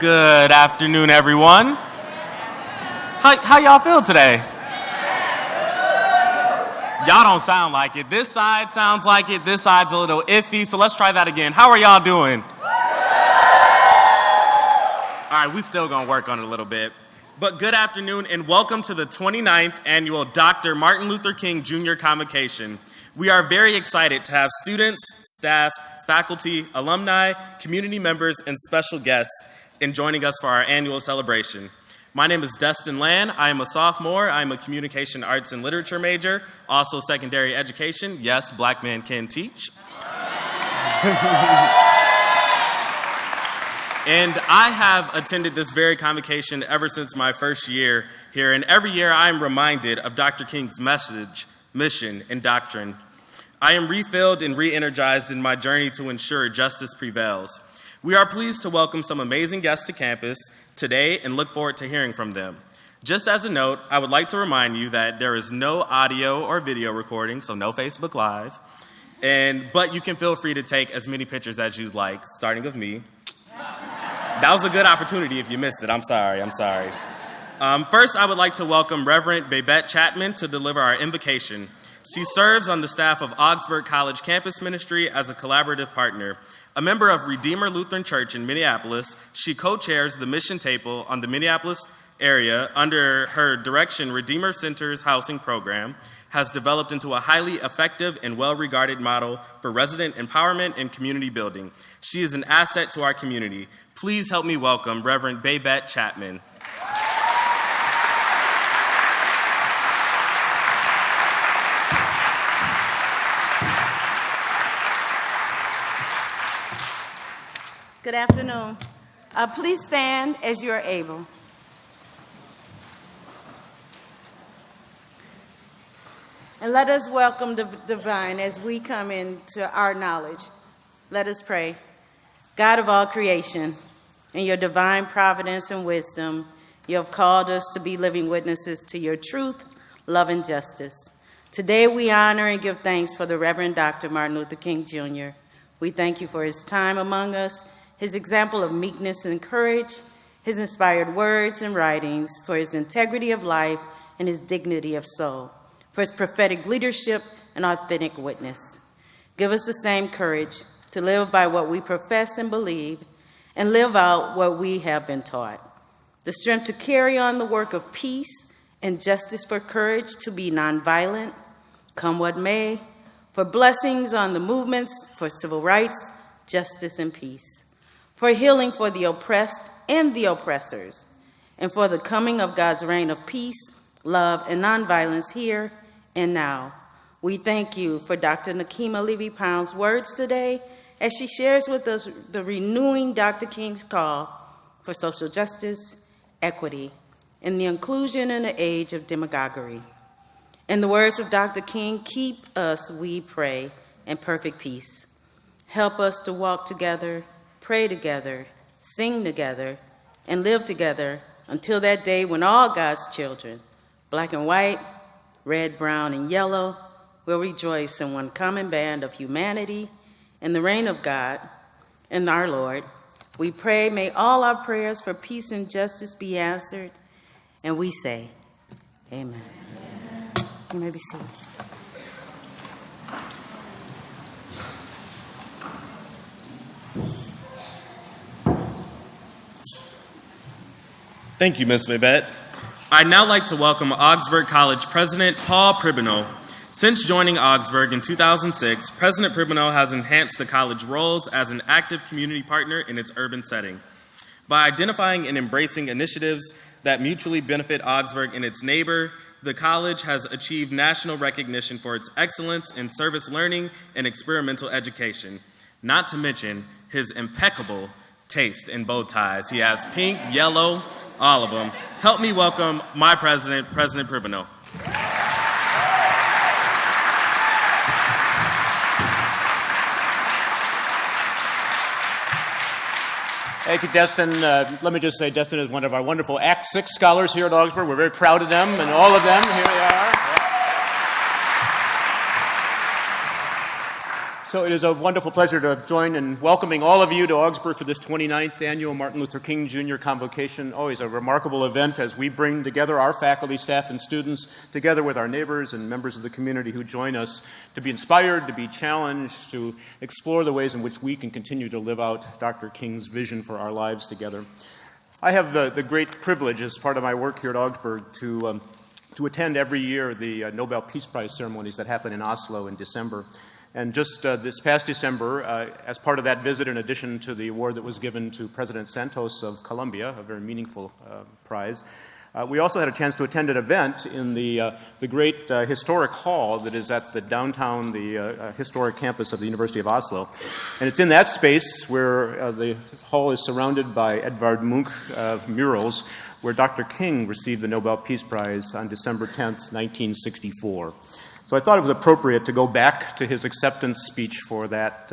Good afternoon, everyone. How y'all feel today? Y'all don't sound like it. This side sounds like it. This side's a little iffy, so let's try that again. How are y'all doing? All right, we still gonna work on it a little bit. But good afternoon and welcome to the 29th annual Dr. Martin Luther King Jr. Convocation. We are very excited to have students, staff, faculty, alumni, community members, and special guests in joining us for our annual celebration. My name is Destin Land. I am a sophomore. I am a communication arts and literature major, also secondary education. Yes, black man can teach. And I have attended this very convocation ever since my first year here, and every year I am reminded of Dr. King's message, mission, and doctrine. I am refilled and re-energized in my journey to ensure justice prevails. We are pleased to welcome some amazing guests to campus today and look forward to hearing from them. Just as a note, I would like to remind you that there is no audio or video recording, so no Facebook Live, but you can feel free to take as many pictures as you'd like, starting with me. That was a good opportunity if you missed it. I'm sorry. First, I would like to welcome Reverend Babette Chapman to deliver our invocation. She serves on the staff of Augsburg College Campus Ministry as a collaborative partner. A member of Redeemer Lutheran Church in Minneapolis, she co-chairs the mission table on the Minneapolis area. Under her direction, Redeemer Center's housing program has developed into a highly effective and well-regarded model for resident empowerment and community building. She is an asset to our community. Please help me welcome Reverend Babette Chapman. Good afternoon. Please stand as you are able. And let us welcome the divine as we come into our knowledge. Let us pray. God of all creation, in your divine providence and wisdom, you have called us to be living witnesses to your truth, love, and justice. Today we honor and give thanks for the Reverend Dr. Martin Luther King Jr. We thank you for his time among us, his example of meekness and courage, his inspired words and writings, for his integrity of life and his dignity of soul, for his prophetic leadership and authentic witness. Give us the same courage to live by what we profess and believe and live out what we have been taught. The strength to carry on the work of peace and justice, for courage to be nonviolent, come what may, for blessings on the movements for civil rights, justice, and peace, for healing for the oppressed and the oppressors, and for the coming of God's reign of peace, love, and nonviolence here and now. We thank you for Dr. Nakima Levy-Pound's words today as she shares with us the renewing Dr. King's call for social justice, equity, and the inclusion in the age of demagoguery. In the words of Dr. King, keep us, we pray, in perfect peace. Help us to walk together, pray together, sing together, and live together until that day when all God's children, black and white, red, brown, and yellow, will rejoice in one common band of humanity in the reign of God and our Lord. We pray, may all our prayers for peace and justice be answered, and we say, amen. You may be seated. Thank you, Ms. Babette. I'd now like to welcome Augsburg College President Paul Pribenow. Since joining Augsburg in 2006, President Pribenow has enhanced the college roles as an active community partner in its urban setting. By identifying and embracing initiatives that mutually benefit Augsburg and its neighbor, the college has achieved national recognition for its excellence in service learning and experimental education, not to mention his impeccable taste in bow ties. He has pink, yellow, all of them. Help me welcome my president, President Pribenow. Thank you, Destin. Let me just say, Destin is one of our wonderful Act 6 scholars here at Augsburg. We're very proud of them, and all of them. Here they are. So it is a wonderful pleasure to join in welcoming all of you to Augsburg for this 29th annual Martin Luther King Jr. Convocation. Always a remarkable event as we bring together our faculty, staff, and students together with our neighbors and members of the community who join us to be inspired, to be challenged, to explore the ways in which we can continue to live out Dr. King's vision for our lives together. I have the great privilege as part of my work here at Augsburg to attend every year the Nobel Peace Prize ceremonies that happen in Oslo in December. And just this past December, as part of that visit, in addition to the award that was given to President Santos of Colombia, a very meaningful prize, we also had a chance to attend an event in the great historic hall that is at the downtown, the historic campus of the University of Oslo. And it's in that space where the hall is surrounded by Edvard Munch murals, where Dr. King received the Nobel Peace Prize on December 10th, 1964. So I thought it was appropriate to go back to his acceptance speech for that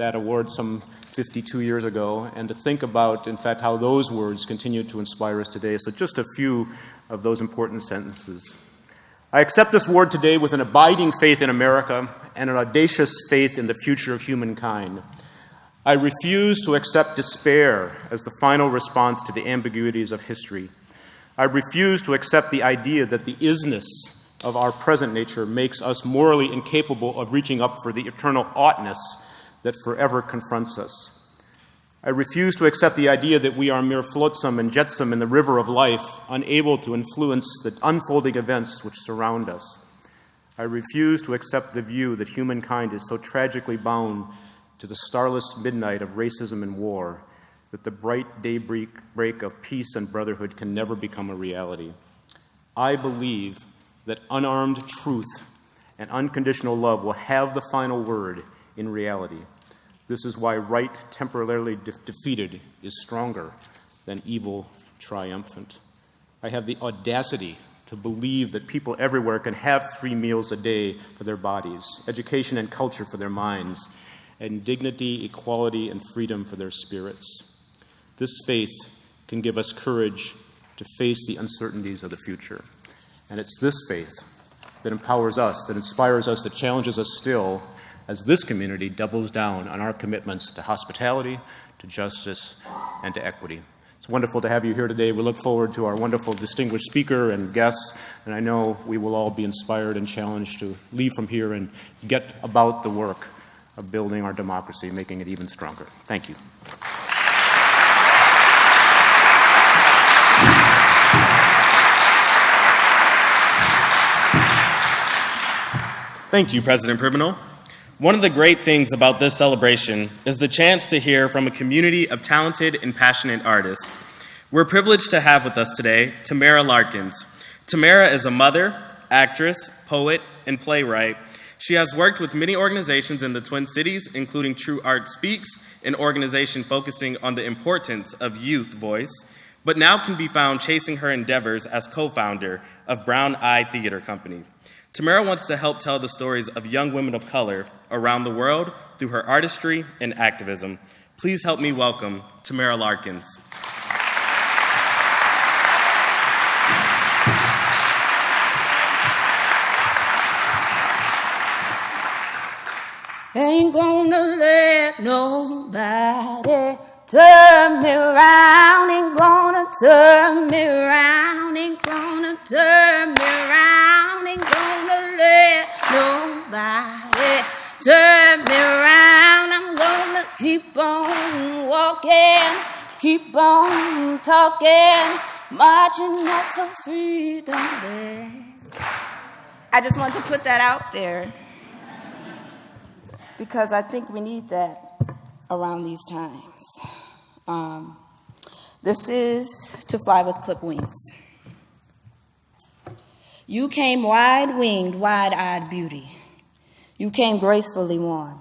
award some 52 years ago and to think about, in fact, how those words continue to inspire us today. So just a few of those important sentences. I accept this award today with an abiding faith in America and an audacious faith in the future of humankind. I refuse to accept despair as the final response to the ambiguities of history. I refuse to accept the idea that the isness of our present nature makes us morally incapable of reaching up for the eternal oughtness that forever confronts us. I refuse to accept the idea that we are mere flotsam and jetsam in the river of life, unable to influence the unfolding events which surround us. I refuse to accept the view that humankind is so tragically bound to the starless midnight of racism and war that the bright daybreak of peace and brotherhood can never become a reality. I believe that unarmed truth and unconditional love will have the final word in reality. This is why right temporarily defeated is stronger than evil triumphant. I have the audacity to believe that people everywhere can have 3 meals a day for their bodies, education and culture for their minds, and dignity, equality, and freedom for their spirits. This faith can give us courage to face the uncertainties of the future. And it's this faith that empowers us, that inspires us, that challenges us still as this community doubles down on our commitments to hospitality, to justice, and to equity. It's wonderful to have you here today. We look forward to our wonderful distinguished speaker and guests, and I know we will all be inspired and challenged to leave from here and get about the work of building our democracy, making it even stronger. Thank you. Thank you, President Priminal. One of the great things about this celebration is the chance to hear from a community of talented and passionate artists. We're privileged to have with us today Tamara Larkins. Tamara is a mother, actress, poet, and playwright. She has worked with many organizations in the Twin Cities, including True Art Speaks, an organization focusing on the importance of youth voice, but now can be found chasing her endeavors as co-founder of Brown Eye Theater Company. Tamara wants to help tell the stories of young women of color around the world through her artistry and activism. Please help me welcome Tamara Larkins. Ain't gonna let nobody turn me around, ain't gonna turn me around, ain't gonna turn me around, ain't gonna let nobody turn me around. I'm gonna keep on walking, keep on talking, marching up to freedom day. I just wanted to put that out there because I think we need that around these times. This is To Fly with Clipped Wings. You came wide-winged, wide-eyed beauty. You came gracefully worn.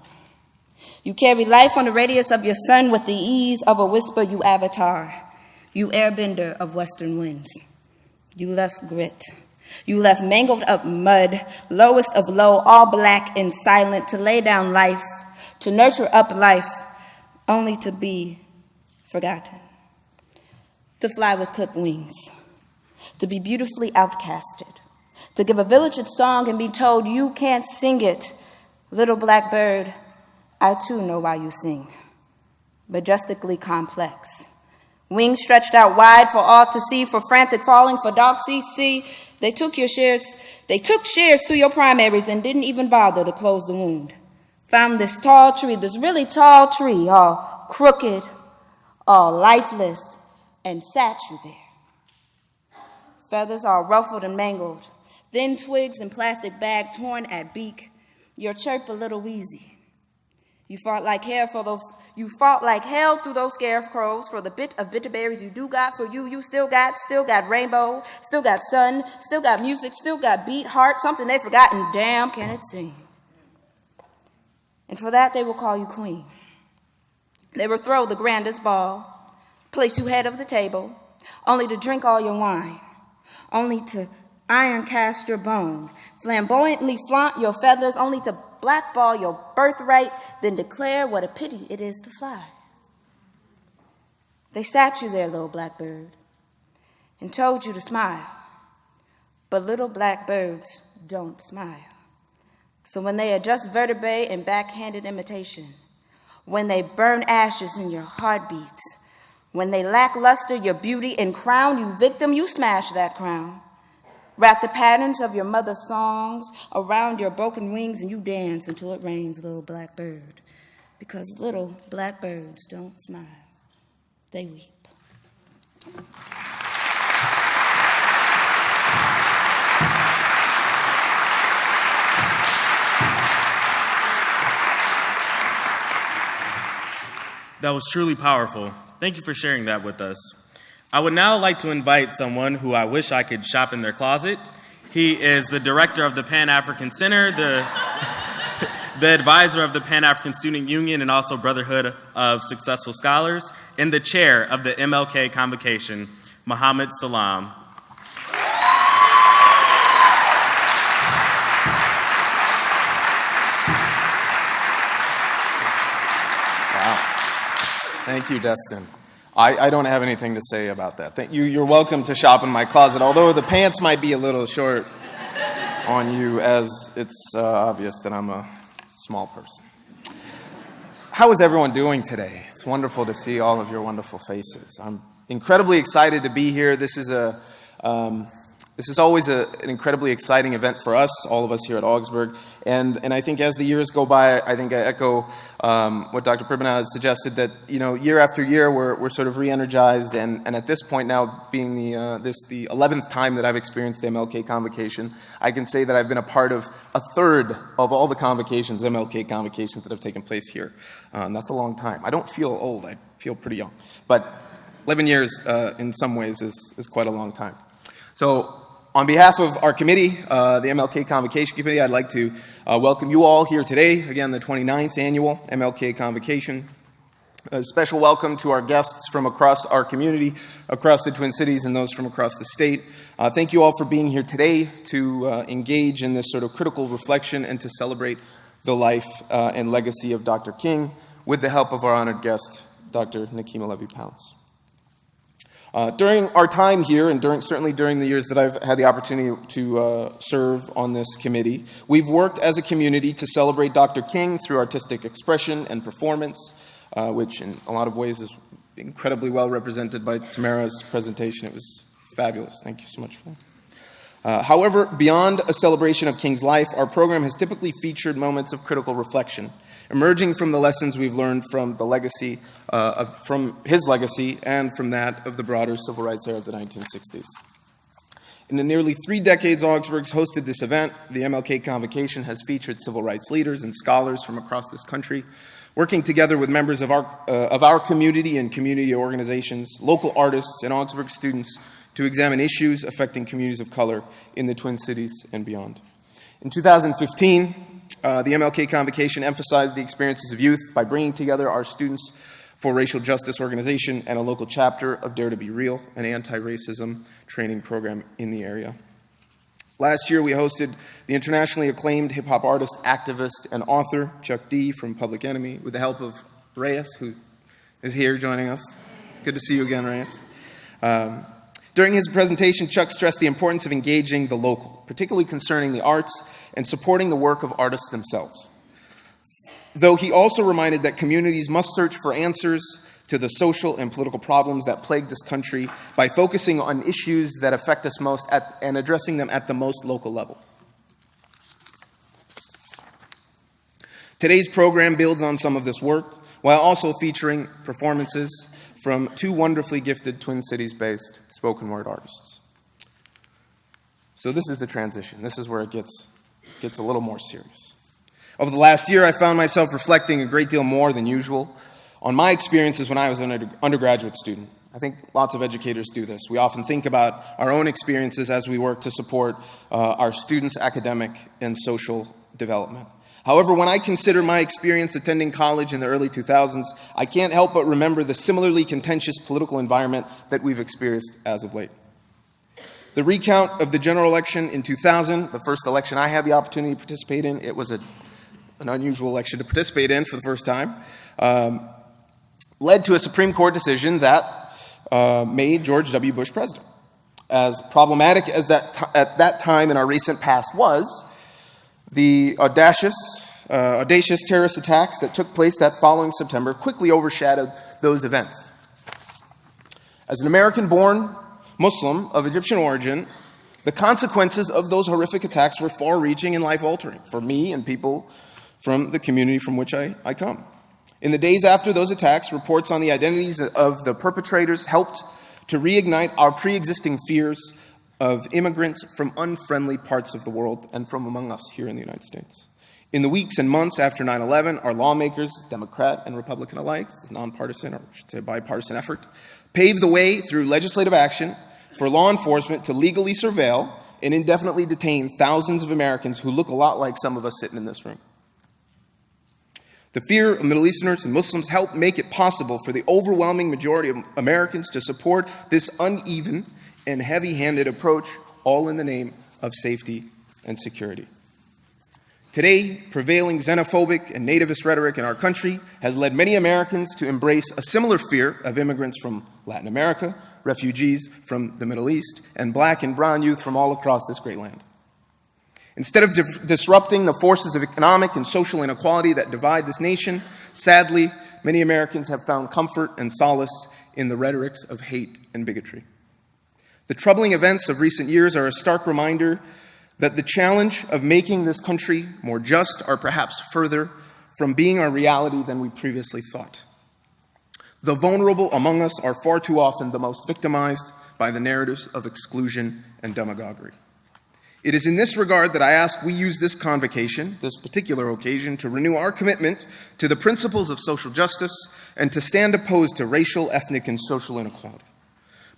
You carry life on the radius of your sun with the ease of a whisper, you avatar. You airbender of western winds. You left grit. You left mangled up mud, lowest of low, all black and silent, to lay down life, to nurture up life, only to be forgotten. To fly with clipped wings, to be beautifully outcasted, to give a village its song and be told you can't sing it, little black bird, I too know why you sing, majestically complex. Wings stretched out wide for all to see, for frantic falling, for dark seas. See, they took shares through your primaries and didn't even bother to close the wound. Found this tall tree, this really tall tree, all crooked, all lifeless, and sat you there. Feathers all ruffled and mangled, thin twigs and plastic bag torn at beak, your chirp a little wheezy. You fought like hell through those scarecrows for the bit of bitter berries you do got for you. You still got rainbow, still got sun, still got music, still got beat, heart, something they forgot, and damn can it sing. And for that they will call you queen. They will throw the grandest ball, place you head of the table, only to drink all your wine, only to iron cast your bone, flamboyantly flaunt your feathers, only to blackball your birthright, then declare what a pity it is to fly. They sat you there, little blackbird, and told you to smile. But little blackbirds don't smile. So when they adjust vertebrae in backhanded imitation, when they burn ashes in your heartbeats, when they lackluster your beauty and crown you victim, you smash that crown. Wrap the patterns of your mother's songs around your broken wings and you dance until it rains, little blackbird. Because little blackbirds don't smile, they weep. That was truly powerful. Thank you for sharing that with us. I would now like to invite someone who I wish I could shop in their closet. He is the director of the Pan-African Center, the advisor of the Pan-African Student Union and also Brotherhood of Successful Scholars, and the chair of the MLK Convocation, Muhammad Salam. Thank you, Destin. I don't have anything to say about that. You're welcome to shop in my closet, although the pants might be a little short on you, as it's obvious that I'm a small person. How is everyone doing today? It's wonderful to see all of your wonderful faces. I'm incredibly excited to be here. This is always an incredibly exciting event for us, all of us here at Augsburg. And I think as the years go by, I think I echo what Dr. Pribana has suggested, that year after year we're sort of re-energized. And at this point now, being the 11th time that I've experienced the MLK Convocation, I can say that I've been a part of a third of all the convocations, MLK convocations that have taken place here. That's a long time. I don't feel old. I feel pretty young. But 11 years in some ways is quite a long time. So on behalf of our committee, the MLK Convocation Committee, I'd like to welcome you all here today, again, the 29th Annual MLK Convocation. A special welcome to our guests from across our community, across the Twin Cities, and those from across the state. Thank you all for being here today to engage in this sort of critical reflection and to celebrate the life and legacy of Dr. King with the help of our honored guest, Dr. Nekima Levy-Pounce. During our time here, and certainly during the years that I've had the opportunity to serve on this committee, we've worked as a community to celebrate Dr. King through artistic expression and performance, which in a lot of ways is incredibly well represented by Tamara's presentation. It was fabulous. Thank you so much for that. However, beyond a celebration of King's life, our program has typically featured moments of critical reflection, emerging from the lessons we've learned from the legacy, from his legacy, and from that of the broader civil rights era of the 1960s. In the nearly 3 decades Augsburg's hosted this event, the MLK Convocation has featured civil rights leaders and scholars from across this country, working together with members of our community and community organizations, local artists, and Augsburg students to examine issues affecting communities of color in the Twin Cities and beyond. In 2015, the MLK Convocation emphasized the experiences of youth by bringing together our Students for Racial Justice organization and a local chapter of Dare to Be Real, an anti-racism training program in the area. Last year, we hosted the internationally acclaimed hip-hop artist, activist, and author, Chuck D. from Public Enemy, with the help of Reyes, who is here joining us. Good to see you again, Reyes. During his presentation, Chuck stressed the importance of engaging the local, particularly concerning the arts, and supporting the work of artists themselves. though he also reminded that communities must search for answers to the social and political problems that plague this country by focusing on issues that affect us most and addressing them at the most local level. Today's program builds on some of this work while also featuring performances from two wonderfully gifted Twin Cities-based spoken word artists. So this is the transition. This is where it gets a little more serious. Over the last year, I found myself reflecting a great deal more than usual on my experiences when I was an undergraduate student. I think lots of educators do this. We often think about our own experiences as we work to support our students' academic and social development. However, when I consider my experience attending college in the early 2000s, I can't help but remember the similarly contentious political environment that we've experienced as of late. The recount of the general election in 2000, the first election I had the opportunity to participate in, it was an unusual election to participate in for the first time, led to a Supreme Court decision that made George W. Bush president. As problematic as that at that time in our recent past was, the audacious terrorist attacks that took place that following September quickly overshadowed those events. As an American-born Muslim of Egyptian origin, the consequences of those horrific attacks were far-reaching and life-altering for me and people from the community from which I come. In the days after those attacks, reports on the identities of the perpetrators helped to reignite our pre-existing fears of immigrants from unfriendly parts of the world and from among us here in the United States. In the weeks and months after 9/11, our lawmakers, Democrat and Republican alike, nonpartisan, or I should say bipartisan effort, paved the way through legislative action for law enforcement to legally surveil and indefinitely detain thousands of Americans who look a lot like some of us sitting in this room. The fear of Middle Easterners and Muslims helped make it possible for the overwhelming majority of Americans to support this uneven and heavy-handed approach, all in the name of safety and security. Today, prevailing xenophobic and nativist rhetoric in our country has led many Americans to embrace a similar fear of immigrants from Latin America, refugees from the Middle East, and black and brown youth from all across this great land. Instead of disrupting the forces of economic and social inequality that divide this nation, sadly, many Americans have found comfort and solace in the rhetorics of hate and bigotry. The troubling events of recent years are a stark reminder that the challenge of making this country more just are perhaps further from being our reality than we previously thought. The vulnerable among us are far too often the most victimized by the narratives of exclusion and demagoguery. It is in this regard that I ask we use this convocation, this particular occasion, to renew our commitment to the principles of social justice and to stand opposed to racial, ethnic, and social inequality,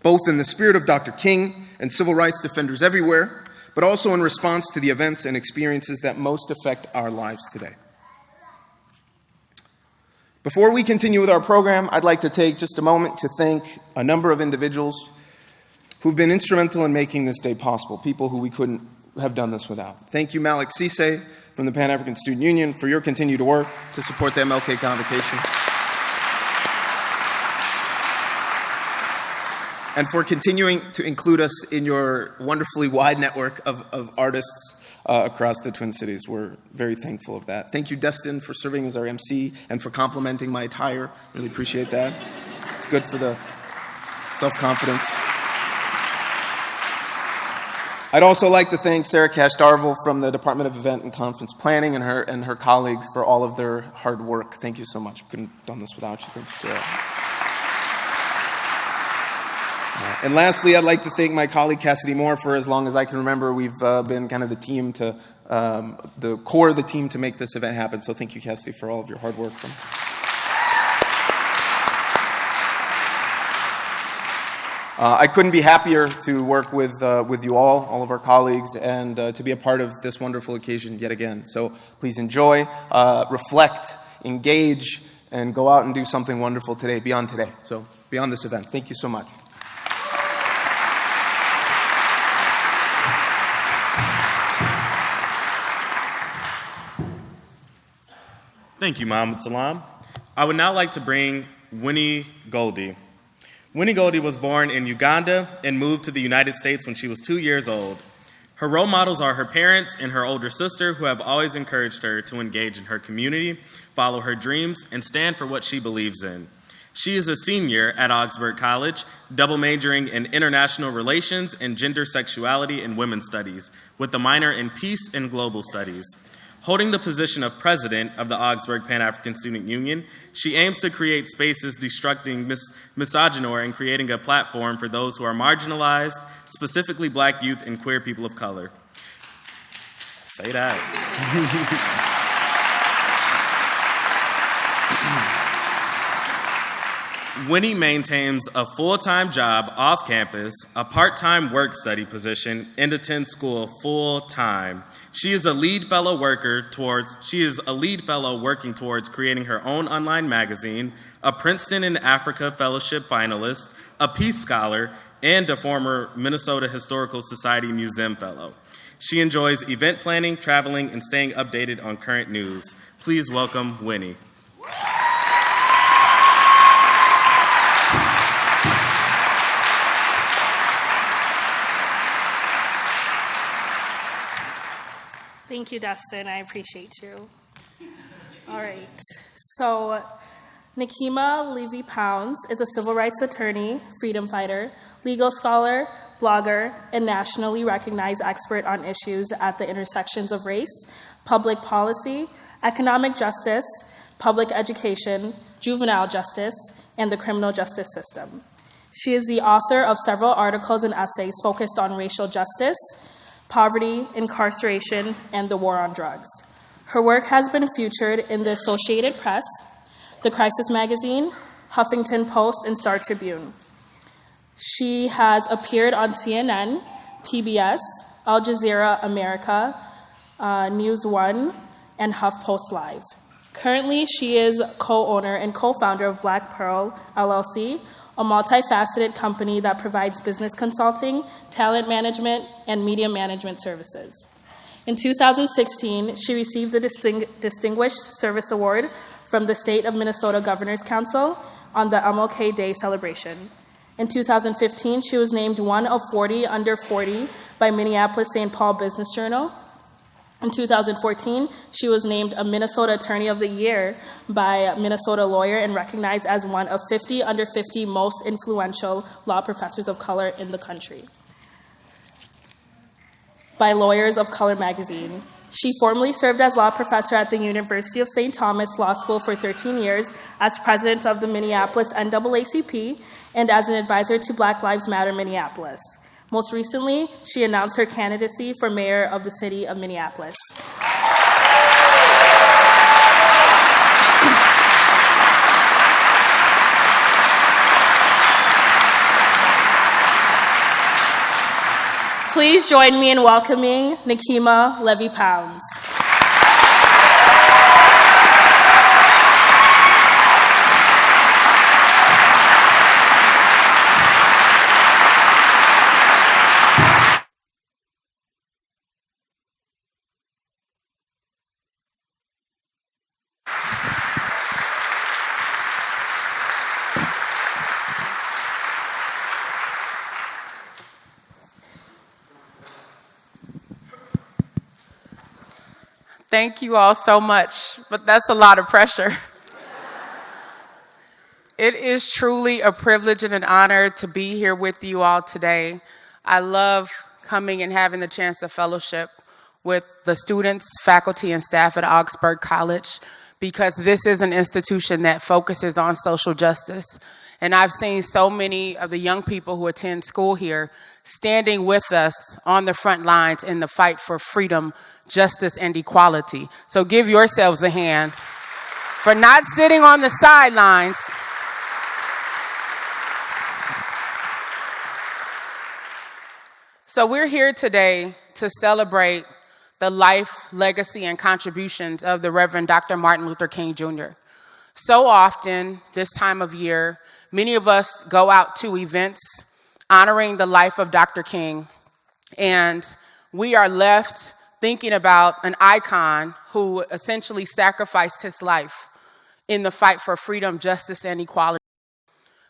both in the spirit of Dr. King and civil rights defenders everywhere, but also in response to the events and experiences that most affect our lives today. Before we continue with our program, I'd like to take just a moment to thank a number of individuals who've been instrumental in making this day possible, people who we couldn't have done this without. Thank you, MLK Convocation from the Pan-African Student Union, for your continued work to support the MLK Convocation, and for continuing to include us in your wonderfully wide network of artists across the Twin Cities. We're very thankful of that. Thank you, Destin, for serving as our MC and for complimenting my attire. Really appreciate that. It's good for the self-confidence. I'd also like to thank Sarah Cash-Darville from the Department of Event and Conference Planning and her colleagues for all of their hard work. Thank you so much. We couldn't have done this without you. Thank you, Sarah. And lastly, I'd like to thank my colleague Cassidy Moore for, as long as I can remember, we've been kind of the team to, the core of the team to make this event happen. So thank you, Cassidy, for all of your hard work. I couldn't be happier to work with you all of our colleagues, and to be a part of this wonderful occasion yet again. So please enjoy, reflect, engage, and go out and do something wonderful today, beyond this event. Thank you so much. Thank you, Mohammed Salam. I would now like to bring Winnie Goldie. Winnie Goldie was born in Uganda and moved to the United States when she was 2 years old. Her role models are her parents and her older sister, who have always encouraged her to engage in her community, follow her dreams, and stand for what she believes in. She is a senior at Augsburg College, double majoring in international relations and gender, sexuality, and women's studies, with a minor in peace and global studies. Holding the position of president of the Augsburg Pan-African Student Union, she aims to create spaces destructing misogyny and creating a platform for those who are marginalized, specifically Black youth and queer people of color. Say that. Winnie maintains a full-time job off campus, a part-time work study position, and attends school full-time. She is a lead fellow working towards creating her own online magazine, a Princeton and Africa Fellowship finalist, a Peace Scholar, and a former Minnesota Historical Society Museum Fellow. She enjoys event planning, traveling, and staying updated on current news. Please welcome Winnie. Thank you, Dustin. I appreciate you. All right. So, Nikema Levy-Pounds is a civil rights attorney, freedom fighter, legal scholar, blogger, and nationally recognized expert on issues at the intersections of race, public policy, economic justice, public education, juvenile justice, and the criminal justice system. She is the author of several articles and essays focused on racial justice, poverty, incarceration, and the war on drugs. Her work has been featured in the Associated Press, The Crisis Magazine, Huffington Post, and Star Tribune. She has appeared on CNN, PBS, Al Jazeera America, News One, and HuffPost Live. Currently, she is co-owner and co-founder of Black Pearl LLC, a multifaceted company that provides business consulting, talent management, and media management services. In 2016, she received the Distinguished Service Award from the State of Minnesota Governor's Council on the MLK Day celebration. In 2015, she was named one of 40 under 40 by Minneapolis-St. Paul Business Journal. In 2014, she was named a Minnesota Attorney of the Year by Minnesota Lawyer and recognized as one of 50 under 50 most influential law professors of color in the country by Lawyers of Color magazine. She formerly served as law professor at the University of St. Thomas Law School for 13 years, as president of the Minneapolis NAACP, and as an advisor to Black Lives Matter Minneapolis. Most recently, she announced her candidacy for mayor of the city of Minneapolis. Please join me in welcoming Nikema Levy-Pounds. Thank you all so much, but that's a lot of pressure. It is truly a privilege and an honor to be here with you all today. I love coming and having the chance to fellowship with the students, faculty, and staff at Augsburg College, because this is an institution that focuses on social justice. And I've seen so many of the young people who attend school here standing with us on the front lines in the fight for freedom, justice, and equality. So give yourselves a hand for not sitting on the sidelines. So we're here today to celebrate the life, legacy, and contributions of the Reverend Dr. Martin Luther King Jr. So often, this time of year, many of us go out to events honoring the life of Dr. King, and we are left thinking about an icon who essentially sacrificed his life in the fight for freedom, justice, and equality.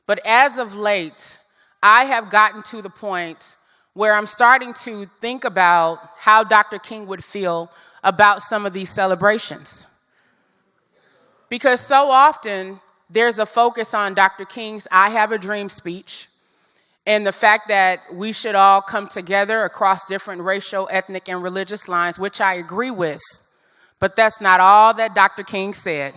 But as of late, I have gotten to the point where I'm starting to think about how Dr. King would feel about some of these celebrations. Because so often there's a focus on Dr. King's I Have a Dream speech and the fact that we should all come together across different racial, ethnic, and religious lines, which I agree with. But that's not all that Dr. King said.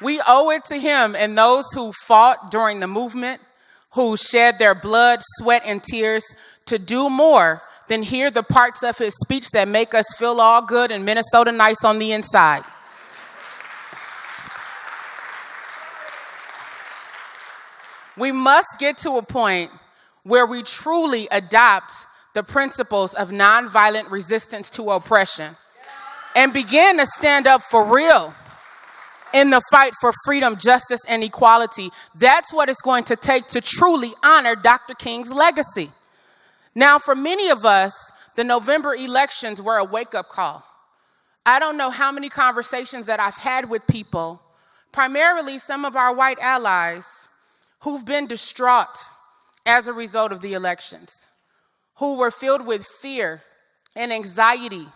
We owe it to him and those who fought during the movement, who shed their blood, sweat, and tears to do more than hear the parts of his speech that make us feel all good and Minnesota nice on the inside. We must get to a point where we truly adopt the principles of nonviolent resistance to oppression and begin to stand up for real in the fight for freedom, justice, and equality. That's what it's going to take to truly honor Dr. King's legacy. Now, for many of us, the November elections were a wake-up call. I don't know how many conversations that I've had with people, primarily some of our white allies, who've been distraught as a result of the elections, who were filled with fear and anxiety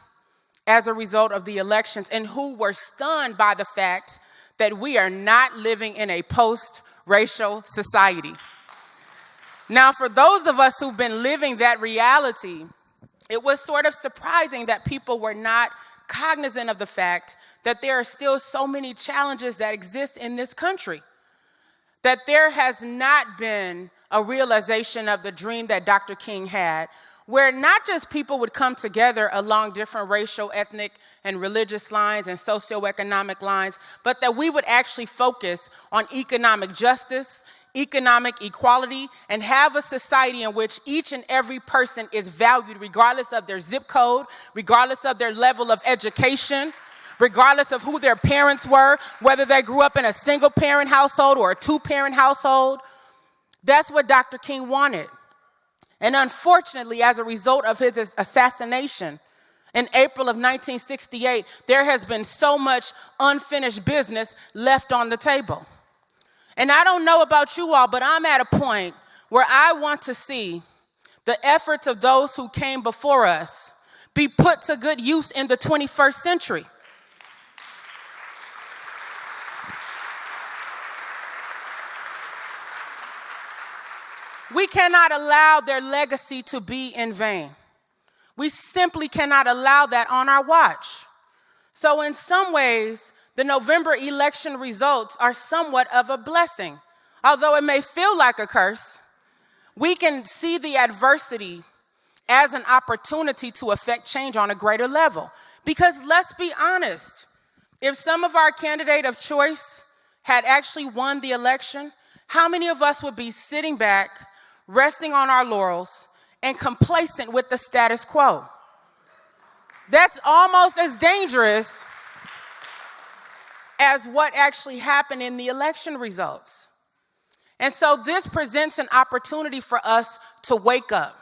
as a result of the elections, and who were stunned by the fact that we are not living in a post-racial society. Now, for those of us who've been living that reality, it was sort of surprising that people were not cognizant of the fact that there are still so many challenges that exist in this country, that there has not been a realization of the dream that Dr. King had, where not just people would come together along different racial, ethnic, and religious lines and socioeconomic lines, but that we would actually focus on economic justice, economic equality, and have a society in which each and every person is valued regardless of their zip code, regardless of their level of education, regardless of who their parents were, whether they grew up in a single-parent household or a two-parent household. That's what Dr. King wanted. And unfortunately, as a result of his assassination in April of 1968, there has been so much unfinished business left on the table. And I don't know about you all, but I'm at a point where I want to see the efforts of those who came before us be put to good use in the 21st century. We cannot allow their legacy to be in vain. We simply cannot allow that on our watch. So in some ways, the November election results are somewhat of a blessing. Although it may feel like a curse, we can see the adversity as an opportunity to affect change on a greater level. Because let's be honest, if some of our candidate of choice had actually won the election, how many of us would be sitting back, resting on our laurels, and complacent with the status quo? That's almost as dangerous as what actually happened in the election results. And so this presents an opportunity for us to wake up.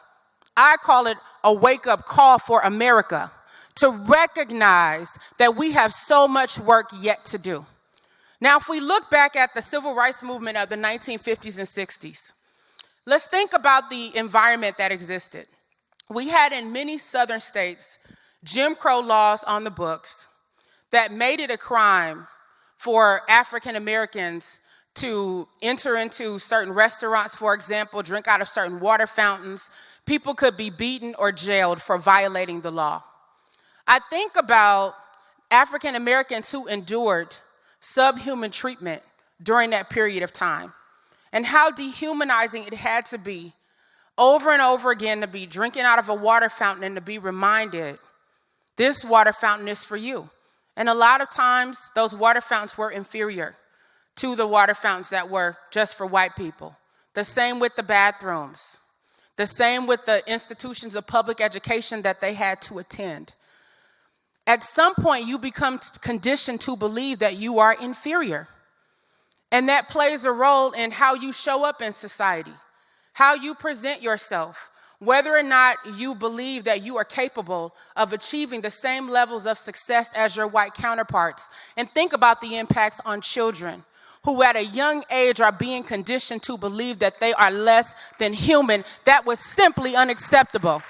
I call it a wake-up call for America, to recognize that we have so much work yet to do. Now, if we look back at the civil rights movement of the 1950s and 60s, let's think about the environment that existed. We had in many southern states Jim Crow laws on the books that made it a crime for African Americans to enter into certain restaurants, for example, drink out of certain water fountains. People could be beaten or jailed for violating the law. I think about African Americans who endured subhuman treatment during that period of time, and how dehumanizing it had to be over and over again to be drinking out of a water fountain and to be reminded, this water fountain is for you. And a lot of times, those water fountains were inferior to the water fountains that were just for white people. The same with the bathrooms. The same with the institutions of public education that they had to attend. At some point, you become conditioned to believe that you are inferior. And that plays a role in how you show up in society, how you present yourself, whether or not you believe that you are capable of achieving the same levels of success as your white counterparts. And think about the impacts on children who at a young age are being conditioned to believe that they are less than human. That was simply unacceptable.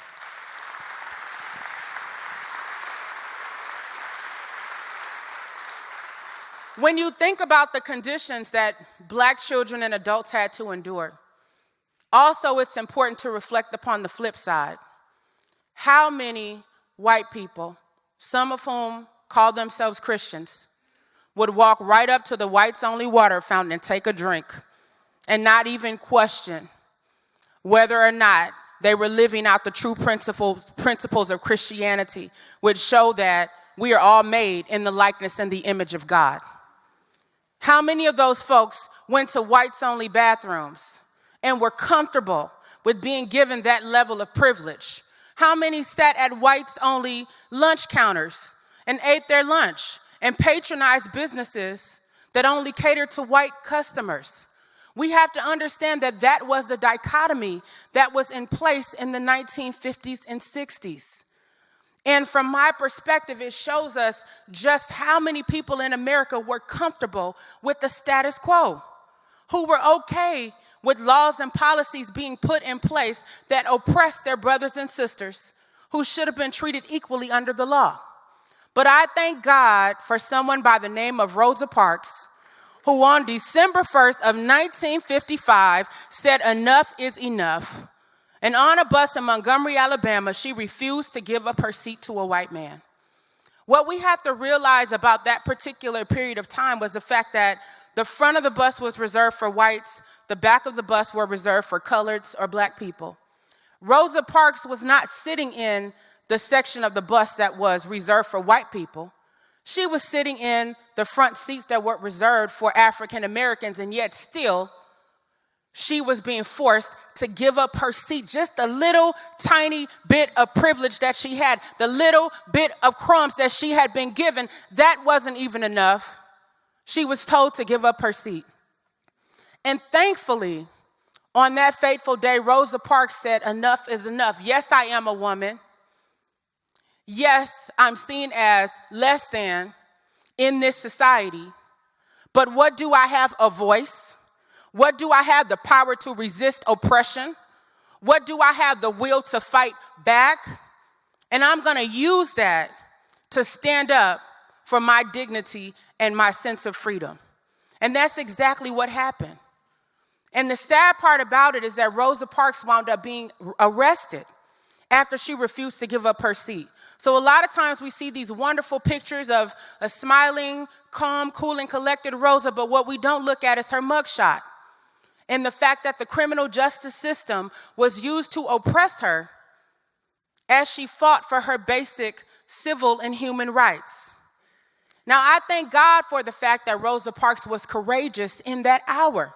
When you think about the conditions that black children and adults had to endure, also it's important to reflect upon the flip side. How many white people, some of whom call themselves Christians, would walk right up to the whites-only water fountain and take a drink and not even question whether or not they were living out the true principles of Christianity, which show that we are all made in the likeness and the image of God? How many of those folks went to whites-only bathrooms and were comfortable with being given that level of privilege? How many sat at whites-only lunch counters and ate their lunch and patronized businesses that only catered to white customers? We have to understand that that was the dichotomy that was in place in the 1950s and 60s. And from my perspective, it shows us just how many people in America were comfortable with the status quo, who were okay with laws and policies being put in place that oppressed their brothers and sisters who should have been treated equally under the law. But I thank God for someone by the name of Rosa Parks, who on December 1st of 1955 said enough is enough. And on a bus in Montgomery, Alabama, she refused to give up her seat to a white man. What we have to realize about that particular period of time was the fact that the front of the bus was reserved for whites, the back of the bus were reserved for coloreds or black people. Rosa Parks was not sitting in the section of the bus that was reserved for white people. She was sitting in the front seats that were reserved for African Americans, and yet still, she was being forced to give up her seat, just a little tiny bit of privilege that she had, the little bit of crumbs that she had been given. That wasn't even enough. She was told to give up her seat. And thankfully, on that fateful day, Rosa Parks said, enough is enough. Yes, I am a woman. Yes, I'm seen as less than in this society. But what do I have? A voice? What do I have? The power to resist oppression? What do I have? The will to fight back? And I'm going to use that to stand up for my dignity and my sense of freedom. And that's exactly what happened. And the sad part about it is that Rosa Parks wound up being arrested after she refused to give up her seat. So a lot of times we see these wonderful pictures of a smiling, calm, cool, and collected Rosa, but what we don't look at is her mugshot. And the fact that the criminal justice system was used to oppress her as she fought for her basic civil and human rights. Now, I thank God for the fact that Rosa Parks was courageous in that hour,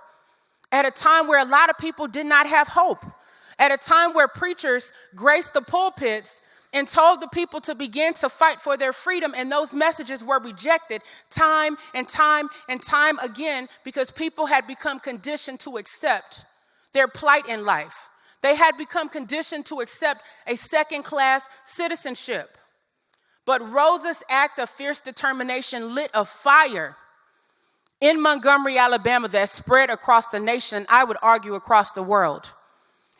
at a time where a lot of people did not have hope, at a time where preachers graced the pulpits and told the people to begin to fight for their freedom, and those messages were rejected time and time and time again because people had become conditioned to accept their plight in life. They had become conditioned to accept a second-class citizenship. But Rosa's act of fierce determination lit a fire in Montgomery, Alabama that spread across the nation, I would argue across the world.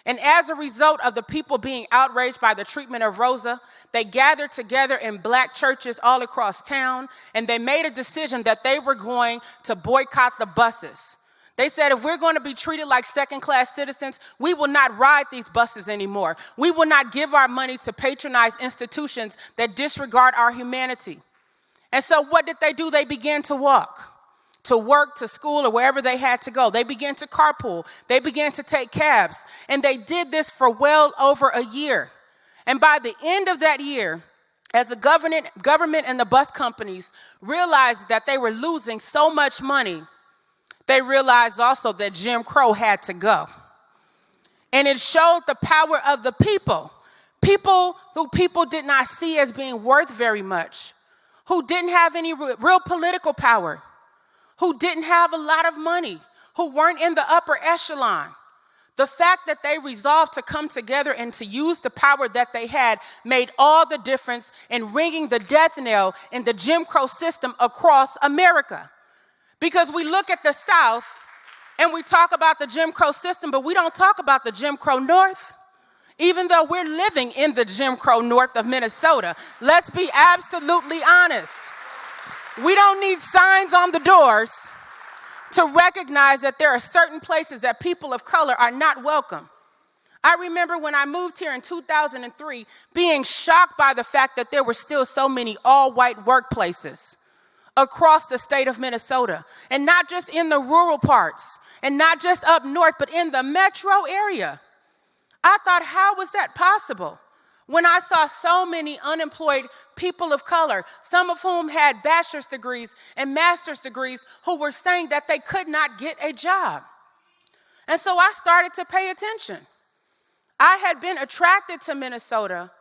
And as a result of the people being outraged by the treatment of Rosa, they gathered together in black churches all across town, and they made a decision that they were going to boycott the buses. They said, if we're going to be treated like second-class citizens, we will not ride these buses anymore. We will not give our money to patronize institutions that disregard our humanity. And so what did they do? They began to walk to work, to school, or wherever they had to go. They began to carpool. They began to take cabs. And they did this for well over a year. And by the end of that year, as the government and the bus companies realized that they were losing so much money, they realized also that Jim Crow had to go. And it showed the power of the people who people did not see as being worth very much, who didn't have any real political power, who didn't have a lot of money, who weren't in the upper echelon. The fact that they resolved to come together and to use the power that they had made all the difference in ringing the death knell in the Jim Crow system across America. Because we look at the South and we talk about the Jim Crow system, but we don't talk about the Jim Crow North, even though we're living in the Jim Crow North of Minnesota. Let's be absolutely honest. We don't need signs on the doors to recognize that there are certain places that people of color are not welcome. I remember when I moved here in 2003 being shocked by the fact that there were still so many all-white workplaces across the state of Minnesota, and not just in the rural parts, and not just up north, but in the metro area. I thought, how was that possible? When I saw so many unemployed people of color, some of whom had bachelor's degrees and master's degrees, who were saying that they could not get a job. And so I started to pay attention. I had been attracted to Minnesota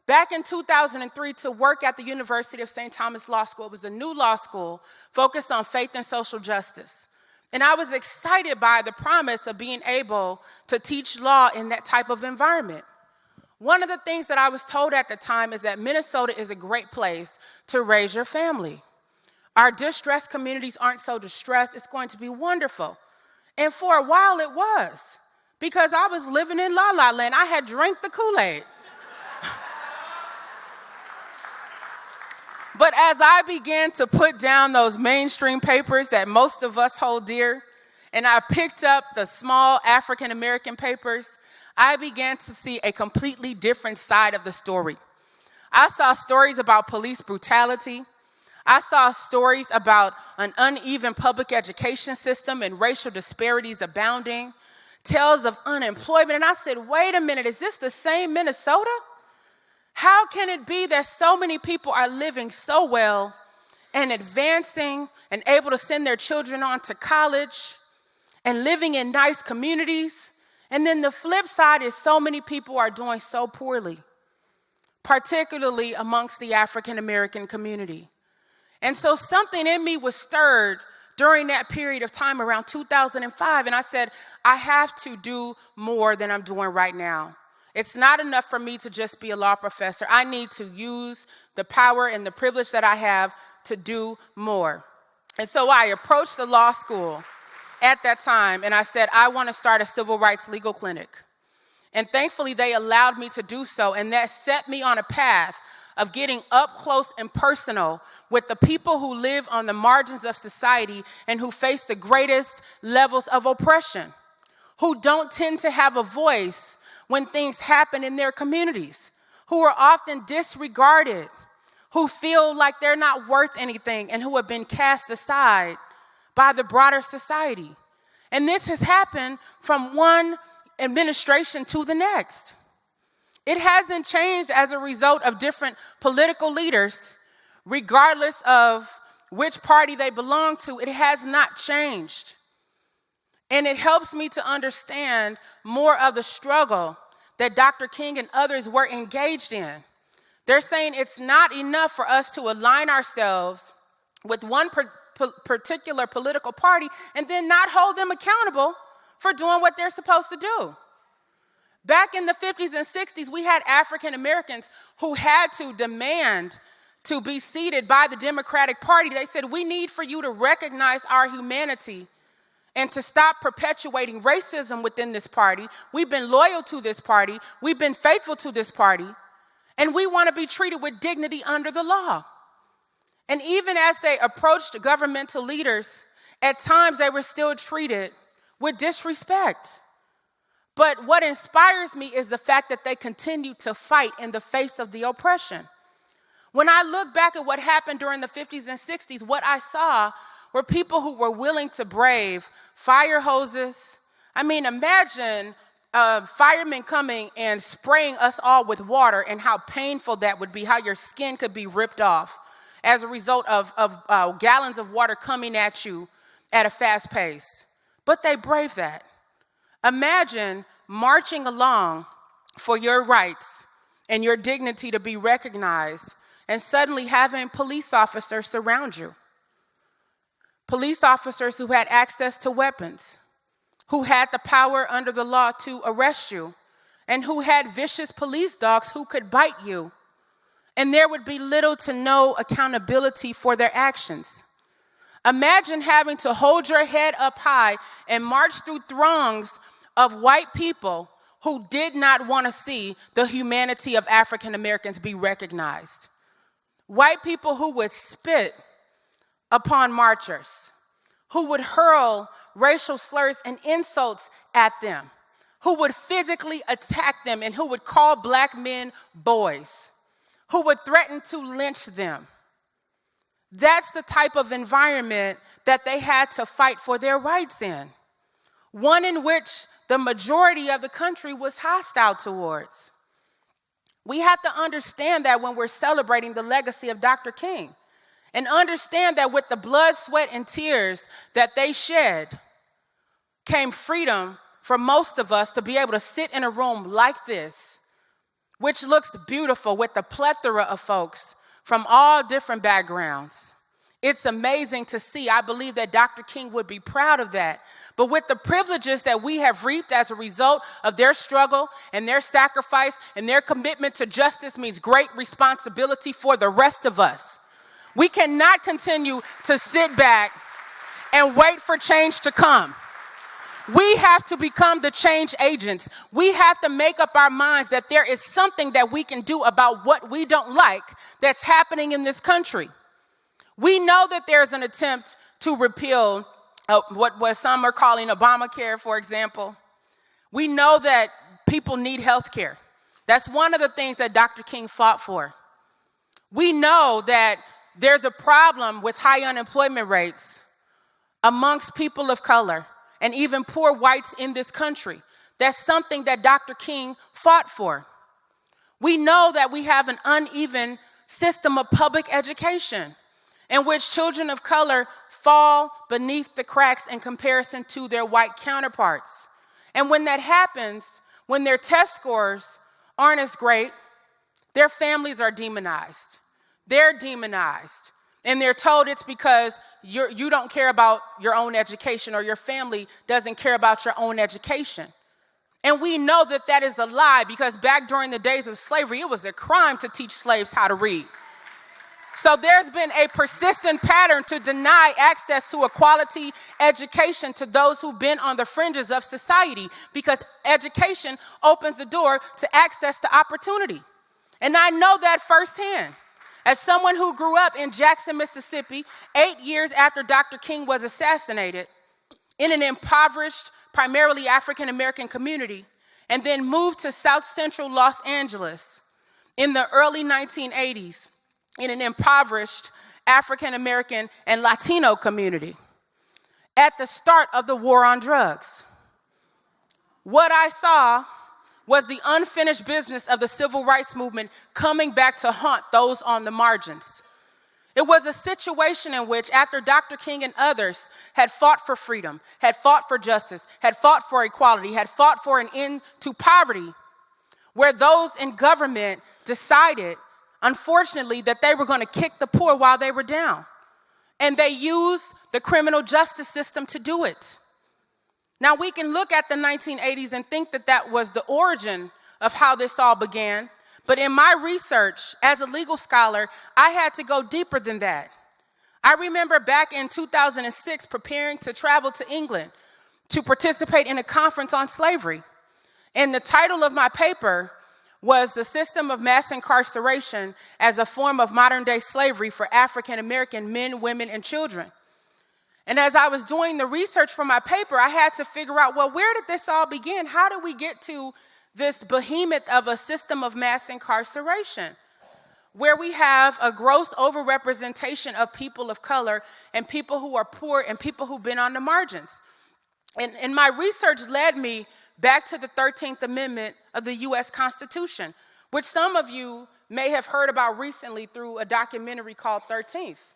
back in 2003 to work at the University of St. Thomas Law School. It was a new law school focused on faith and social justice. And I was excited by the promise of being able to teach law in that type of environment. One of the things that I was told at the time is that Minnesota is a great place to raise your family. Our distressed communities aren't so distressed. It's going to be wonderful. And for a while it was, because I was living in La La Land. I had drank the Kool-Aid. But as I began to put down those mainstream papers that most of us hold dear, and I picked up the small African-American papers, I began to see a completely different side of the story. I saw stories about police brutality. I saw stories about an uneven public education system and racial disparities abounding, tales of unemployment. And I said, wait a minute, is this the same Minnesota? How can it be that so many people are living so well and advancing and able to send their children on to college and living in nice communities? And then the flip side is so many people are doing so poorly, particularly amongst the African American community. And so something in me was stirred during that period of time around 2005. And I said, I have to do more than I'm doing right now. It's not enough for me to just be a law professor. I need to use the power and the privilege that I have to do more. And so I approached the law school at that time and I said, I want to start a civil rights legal clinic. And thankfully they allowed me to do so, and that set me on a path of getting up close and personal with the people who live on the margins of society and who face the greatest levels of oppression, who don't tend to have a voice when things happen in their communities, who are often disregarded, who feel like they're not worth anything, and who have been cast aside by the broader society. And this has happened from one administration to the next. It hasn't changed as a result of different political leaders, regardless of which party they belong to. It has not changed. And it helps me to understand more of the struggle that Dr. King and others were engaged in. They're saying it's not enough for us to align ourselves with one particular political party and then not hold them accountable for doing what they're supposed to do. Back in the 50s and 60s, we had African Americans who had to demand to be seated by the Democratic Party. They said, we need for you to recognize our humanity and to stop perpetuating racism within this party. We've been loyal to this party. We've been faithful to this party. And we want to be treated with dignity under the law. And even as they approached governmental leaders, at times they were still treated with disrespect. But what inspires me is the fact that they continue to fight in the face of the oppression. When I look back at what happened during the 50s and 60s, what I saw were people who were willing to brave fire hoses. I mean, imagine firemen coming and spraying us all with water and how painful that would be, how your skin could be ripped off as a result of gallons of water coming at you at a fast pace. But they braved that. Imagine marching along for your rights and your dignity to be recognized and suddenly having police officers surround you. Police officers who had access to weapons, who had the power under the law to arrest you, and who had vicious police dogs who could bite you. And there would be little to no accountability for their actions. Imagine having to hold your head up high and march through throngs of white people who did not want to see the humanity of African Americans be recognized. White people who would spit upon marchers, who would hurl racial slurs and insults at them, who would physically attack them and who would call black men boys, who would threaten to lynch them. That's the type of environment that they had to fight for their rights in, one in which the majority of the country was hostile towards. We have to understand that when we're celebrating the legacy of Dr. King, and understand that with the blood, sweat, and tears that they shed came freedom for most of us to be able to sit in a room like this, which looks beautiful with the plethora of folks from all different backgrounds. It's amazing to see. I believe that Dr. King would be proud of that. But with the privileges that we have reaped as a result of their struggle and their sacrifice and their commitment to justice means great responsibility for the rest of us. We cannot continue to sit back and wait for change to come. We have to become the change agents. We have to make up our minds that there is something that we can do about what we don't like that's happening in this country. We know that there's an attempt to repeal what some are calling Obamacare, for example. We know that people need health care. That's one of the things that Dr. King fought for. We know that there's a problem with high unemployment rates amongst people of color and even poor whites in this country. That's something that Dr. King fought for. We know that we have an uneven system of public education in which children of color fall beneath the cracks in comparison to their white counterparts. And when that happens, when their test scores aren't as great, their families are demonized. They're demonized. And they're told it's because you don't care about your own education or your family doesn't care about your own education. And we know that that is a lie because back during the days of slavery, it was a crime to teach slaves how to read. So there's been a persistent pattern to deny access to a quality education to those who've been on the fringes of society because education opens the door to access to opportunity. And I know that firsthand. As someone who grew up in Jackson, Mississippi, 8 years after Dr. King was assassinated, in an impoverished, primarily African-American community, and then moved to South Central Los Angeles in the early 1980s in an impoverished African-American and Latino community at the start of the war on drugs. What I saw was the unfinished business of the civil rights movement coming back to haunt those on the margins. It was a situation in which, after Dr. King and others had fought for freedom, had fought for justice, had fought for equality, had fought for an end to poverty, where those in government decided, unfortunately, that they were going to kick the poor while they were down. And they used the criminal justice system to do it. Now, we can look at the 1980s and think that that was the origin of how this all began. But in my research as a legal scholar, I had to go deeper than that. I remember back in 2006 preparing to travel to England to participate in a conference on slavery. And the title of my paper was The System of Mass Incarceration as a Form of Modern-Day Slavery for African American Men, Women, and Children. And as I was doing the research for my paper, I had to figure out, well, where did this all begin? How did we get to this behemoth of a system of mass incarceration, where we have a gross overrepresentation of people of color and people who are poor and people who've been on the margins? And my research led me back to the 13th Amendment of the U.S. Constitution, which some of you may have heard about recently through a documentary called 13th.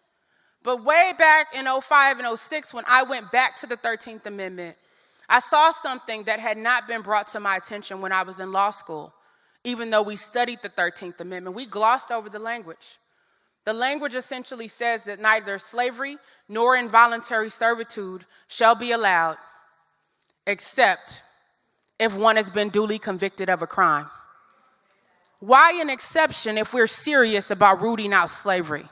But way back in 05 and 06, when I went back to the 13th Amendment, I saw something that had not been brought to my attention when I was in law school. Even though we studied the 13th Amendment, we glossed over the language. The language essentially says that neither slavery nor involuntary servitude shall be allowed, except if one has been duly convicted of a crime. Why an exception if we're serious about rooting out slavery?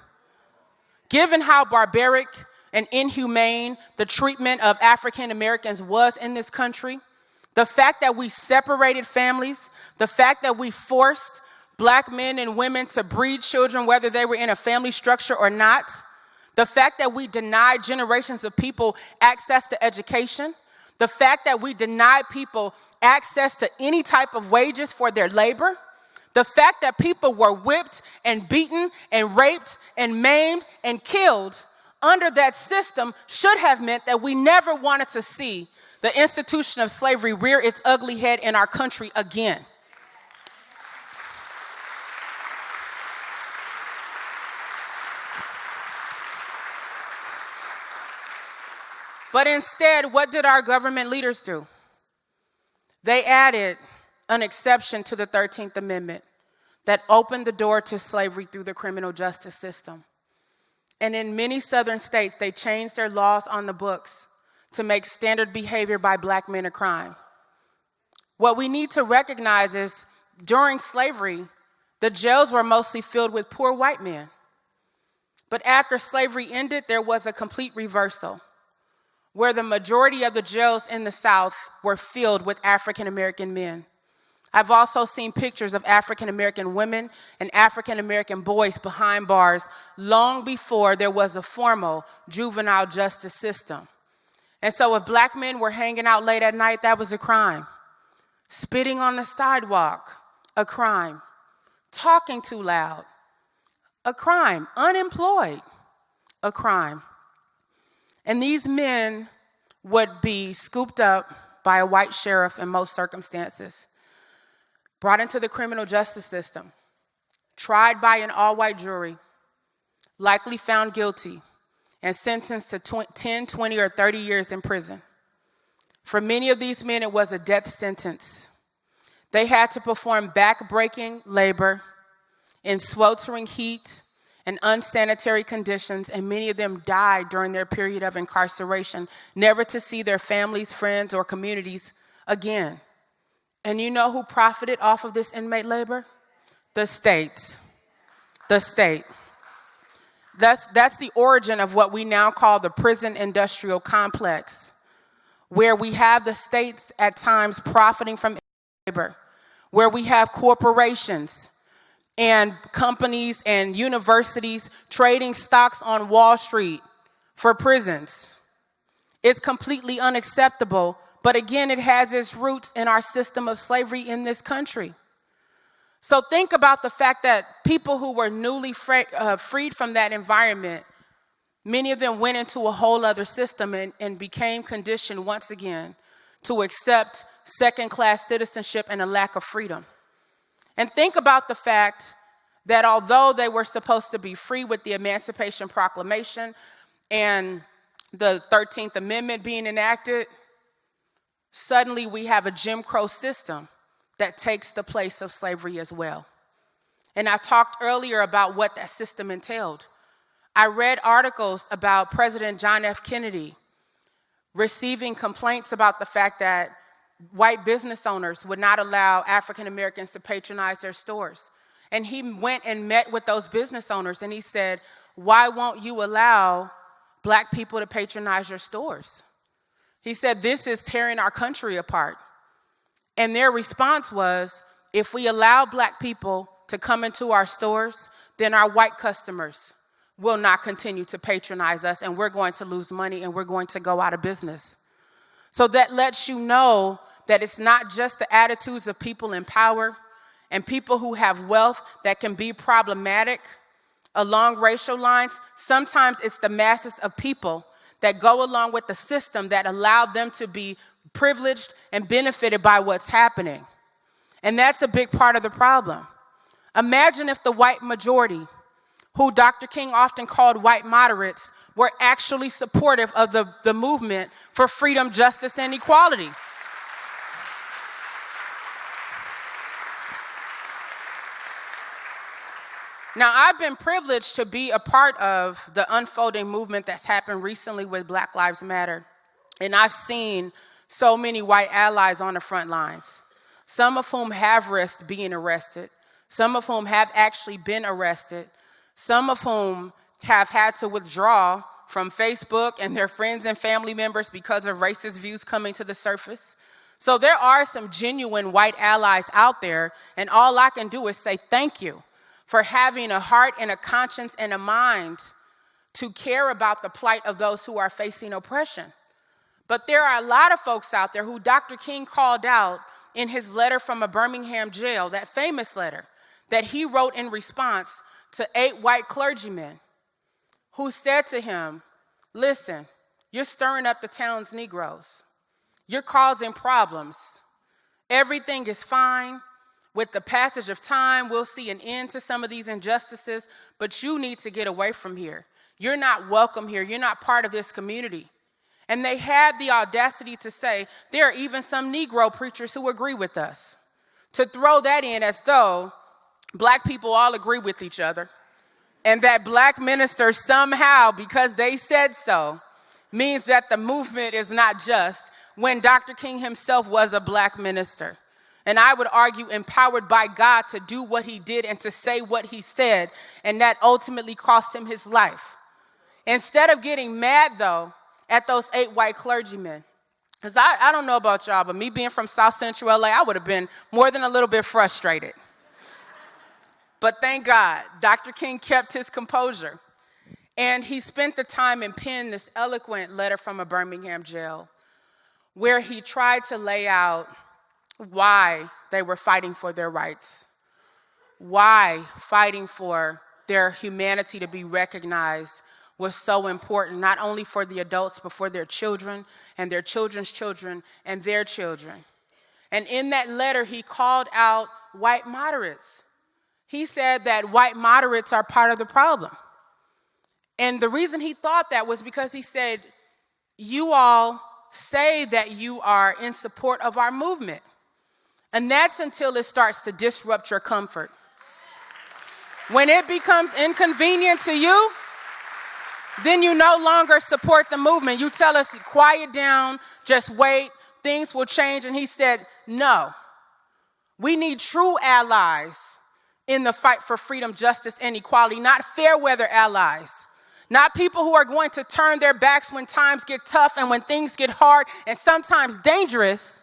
Given how barbaric and inhumane the treatment of African Americans was in this country, the fact that we separated families, the fact that we forced Black men and women to breed children whether they were in a family structure or not, the fact that we denied generations of people access to education, the fact that we denied people access to any type of wages for their labor, the fact that people were whipped and beaten and raped and maimed and killed under that system should have meant that we never wanted to see the institution of slavery rear its ugly head in our country again. But instead, what did our government leaders do? They added an exception to the 13th Amendment that opened the door to slavery through the criminal justice system. And in many southern states, they changed their laws on the books to make standard behavior by Black men a crime. What we need to recognize is during slavery, the jails were mostly filled with poor white men. But after slavery ended, there was a complete reversal, where the majority of the jails in the South were filled with African American men. I've also seen pictures of African American women and African American boys behind bars long before there was a formal juvenile justice system. And so if Black men were hanging out late at night, that was a crime. Spitting on the sidewalk, a crime. Talking too loud, a crime. Unemployed, a crime. And these men would be scooped up by a white sheriff in most circumstances, brought into the criminal justice system, tried by an all-white jury, likely found guilty, and sentenced to 10, 20, or 30 years in prison. For many of these men, it was a death sentence. They had to perform back-breaking labor in sweltering heat and unsanitary conditions, and many of them died during their period of incarceration, never to see their families, friends, or communities again. And you know who profited off of this inmate labor? The state. The state. That's the origin of what we now call the prison industrial complex, where we have the states at times profiting from labor, where we have corporations and companies and universities trading stocks on Wall Street for prisons. It's completely unacceptable, but again, it has its roots in our system of slavery in this country. So think about the fact that people who were newly freed from that environment, many of them went into a whole other system and became conditioned once again to accept second-class citizenship and a lack of freedom. And think about the fact that although they were supposed to be free with the Emancipation Proclamation and the 13th Amendment being enacted, suddenly we have a Jim Crow system that takes the place of slavery as well. And I talked earlier about what that system entailed. I read articles about President John F. Kennedy receiving complaints about the fact that white business owners would not allow African Americans to patronize their stores. And he went and met with those business owners and he said, "Why won't you allow Black people to patronize your stores?" He said, "This is tearing our country apart." And their response was, if we allow Black people to come into our stores, then our white customers will not continue to patronize us and we're going to lose money and we're going to go out of business. So that lets you know that it's not just the attitudes of people in power and people who have wealth that can be problematic along racial lines. Sometimes it's the masses of people that go along with the system that allowed them to be privileged and benefited by what's happening. And that's a big part of the problem. Imagine if the white majority, who Dr. King often called white moderates, were actually supportive of the movement for freedom, justice, and equality. Now, I've been privileged to be a part of the unfolding movement that's happened recently with Black Lives Matter. And I've seen so many white allies on the front lines, some of whom have risked being arrested, some of whom have actually been arrested, some of whom have had to withdraw from Facebook and their friends and family members because of racist views coming to the surface. So there are some genuine white allies out there, and all I can do is say thank you for having a heart and a conscience and a mind to care about the plight of those who are facing oppression. But there are a lot of folks out there who Dr. King called out in his letter from a Birmingham jail, that famous letter that he wrote in response to 8 white clergymen who said to him, listen, you're stirring up the town's Negroes. You're causing problems. Everything is fine. With the passage of time, we'll see an end to some of these injustices, but you need to get away from here. You're not welcome here. You're not part of this community. And they had the audacity to say, there are even some Negro preachers who agree with us. To throw that in as though black people all agree with each other, and that black ministers somehow, because they said so, means that the movement is not just, when Dr. King himself was a black minister. And I would argue empowered by God to do what he did and to say what he said, and that ultimately cost him his life. Instead of getting mad, though, at those 8 white clergymen, because I don't know about y'all, but me being from South Central LA, I would have been more than a little bit frustrated. But thank God, Dr. King kept his composure. And he spent the time and penned this eloquent letter from a Birmingham jail where he tried to lay out why they were fighting for their rights, why fighting for their humanity to be recognized was so important, not only for the adults, but for their children and their children's children and their children. And in that letter, he called out white moderates. He said that white moderates are part of the problem. And the reason he thought that was because he said, you all say that you are in support of our movement. And that's until it starts to disrupt your comfort. When it becomes inconvenient to you, then you no longer support the movement. You tell us, quiet down, just wait, things will change. And he said, no, we need true allies in the fight for freedom, justice, and equality, not fair weather allies. Not people who are going to turn their backs when times get tough and when things get hard and sometimes dangerous,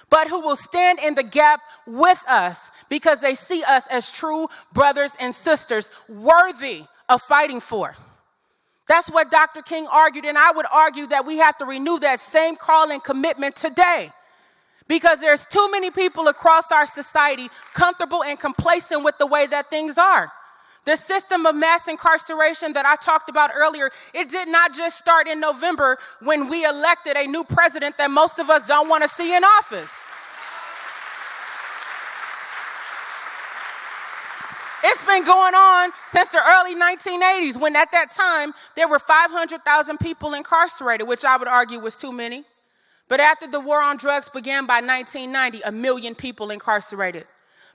but who will stand in the gap with us because they see us as true brothers and sisters worthy of fighting for. That's what Dr. King argued, and I would argue that we have to renew that same call and commitment today, because there's too many people across our society comfortable and complacent with the way that things are. The system of mass incarceration that I talked about earlier, it did not just start in November when we elected a new president that most of us don't want to see in office. It's been going on since the early 1980s, when at that time there were 500,000 people incarcerated, which I would argue was too many. But after the war on drugs began by 1990, 1 million people incarcerated.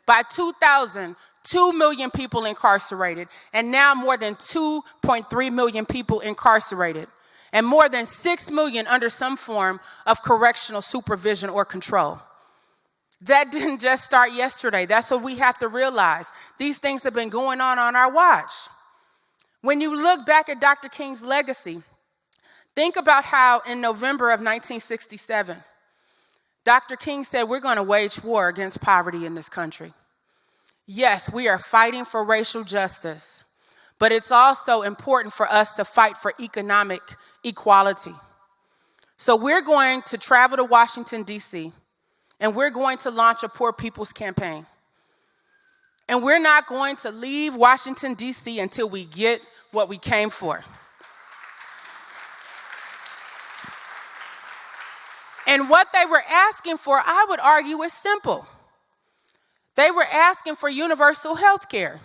By 2000, 2 million people incarcerated, and now more than 2.3 million people incarcerated, and more than 6 million under some form of correctional supervision or control. That didn't just start yesterday. That's what we have to realize. These things have been going on our watch. When you look back at Dr. King's legacy, think about how in November of 1967, Dr. King said, we're going to wage war against poverty in this country. Yes, we are fighting for racial justice, but it's also important for us to fight for economic equality. So we're going to travel to Washington, D.C., and we're going to launch a Poor People's Campaign. And we're not going to leave Washington, D.C. until we get what we came for. And what they were asking for, I would argue, is simple. They were asking for universal health care.